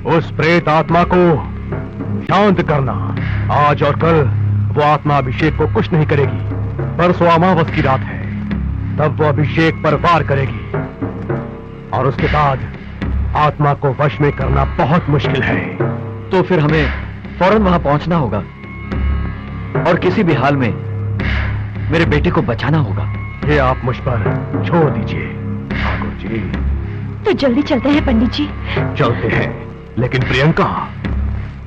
उस प्रेत आत्मा को शांत करना। आज और कल वो आत्मा अभिषेक को कुछ नहीं करेगी। परसों अमावस की रात है, तब वो अभिषेक पर वार करेगी, और उसके बाद आत्मा को वश में करना बहुत मुश्किल है। तो फिर हमें फौरन वहां पहुंचना होगा, और किसी भी हाल में मेरे बेटे को बचाना होगा। ये आप मुझ पर छोड़ दीजिए ठाकुर जी। तो जल्दी चलते हैं पंडित जी। चलते हैं, लेकिन प्रियंका,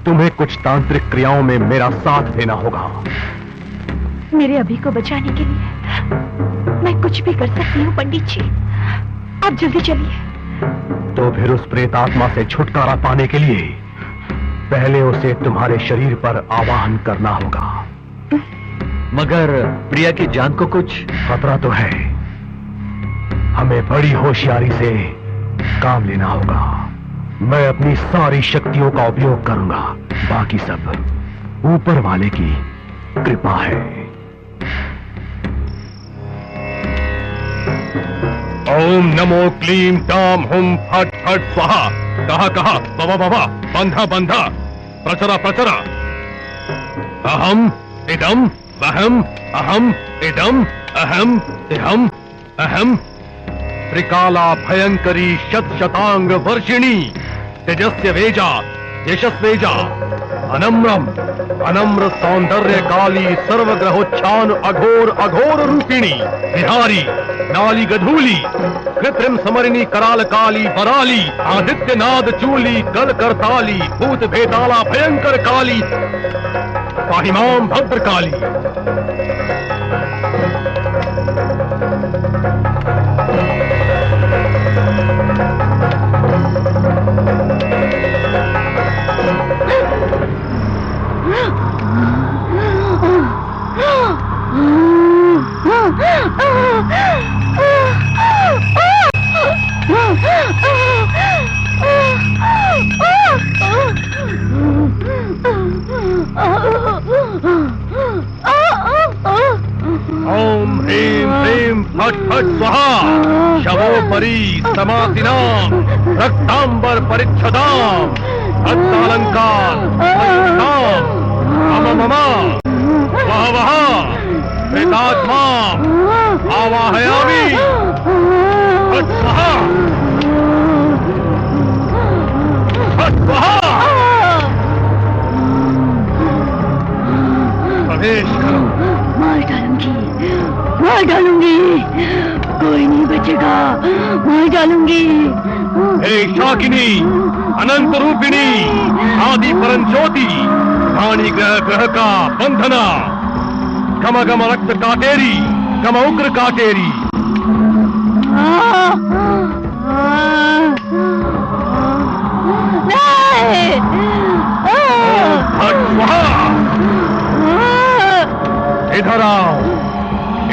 तुम्हें कुछ तांत्रिक क्रियाओं में मेरा साथ देना होगा। मेरे अभी को बचाने के लिए मैं कुछ भी कर सकती हूँ पंडित जी, आप जल्दी चलिए। तो फिर उस प्रेत आत्मा से छुटकारा पाने के लिए पहले उसे तुम्हारे शरीर पर आवाहन करना होगा। मगर प्रिया की जान को कुछ खतरा तो है, हमें बड़ी होशियारी से काम लेना होगा। मैं अपनी सारी शक्तियों का उपयोग करूंगा, बाकी सब ऊपर वाले की कृपा है। ओम नमो क्लीम टाम हुम फट फट स्वाहा। कहा कहा बाबा बाबा, बंधा बंधा, प्रचरा प्रचरा। अहम इदम वहम, अहम इदम अहम इहम अहम। त्रिकाला भयंकरी शत शतांग वर्षिणी, तेजस्य वेजा यशस्वेजा, अनम्रम अनम्र सौंदर्य काली सर्वग्रहोच्छान अघोर अघोर रूपिणी बिहारी नाली गधूली कृत्रिम समरिणी कराल काली बराली आदित्यनाद चूली कल करताली भूत भेताला भयंकर काली पाहिमाम भद्र काली। ओम ह्रीं ह्रीं फट फट स्वाहा शवोपरी समासिनां रक्तांबर परिच्छदां अत्तालंकार मम मम वह वह प्रेतात्मा आवाहयामि फट स्वाहा फट स्वाहा। प्रवेश करो। मार डालूंगी कोई नहीं बचेगा, मार डालूंगी। हे शाकिनी अनंत रूपिणी आदि परम ज्योति वाणी ग्रह ग्रह का बंधना गम गम रक्त काटेरी गम उग्र काटेरी। इधर आओ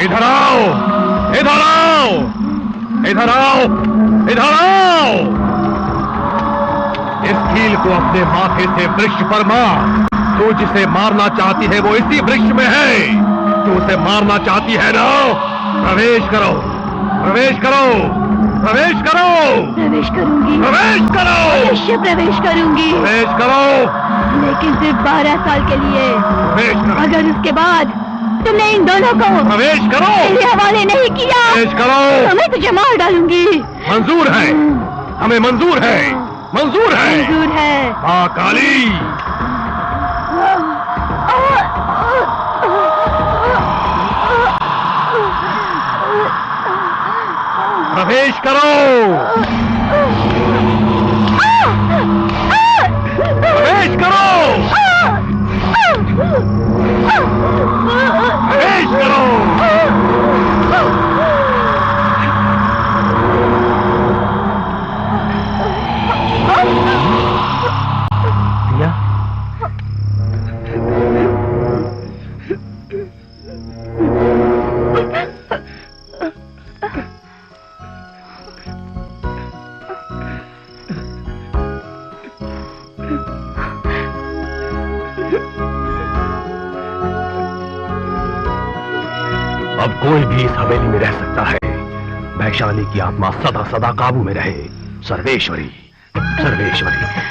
इधर आओ इधर आओ इधर आओ इधर आओ। इस कील को अपने माथे से वृक्ष पर मार। तू जिसे मारना चाहती है वो इसी वृक्ष में है। तू उसे मारना चाहती है ना? प्रवेश करो प्रवेश करो प्रवेश करो। प्रवेश करूंगी, प्रवेश करो अवश्य प्रवेश करूंगी। प्रवेश करो लेकिन सिर्फ 12 साल के लिए। प्रवेश करो। अगर उसके बाद तुमने इन दोनों को प्रवेश करो मेरे हवाले नहीं किया प्रवेश करो तो मैं तुझे मार डालूंगी। मंजूर है, हमें मंजूर है मंजूर है। मंजूर है। मां काली प्रवेश करो प्रवेश करो प्रवेश करो। प्रिया अब कोई भी इस हवेली में रह सकता है। वैशाली की आत्मा सदा सदा काबू में रहे। सर्वेश्वरी सर्वेश्वरी।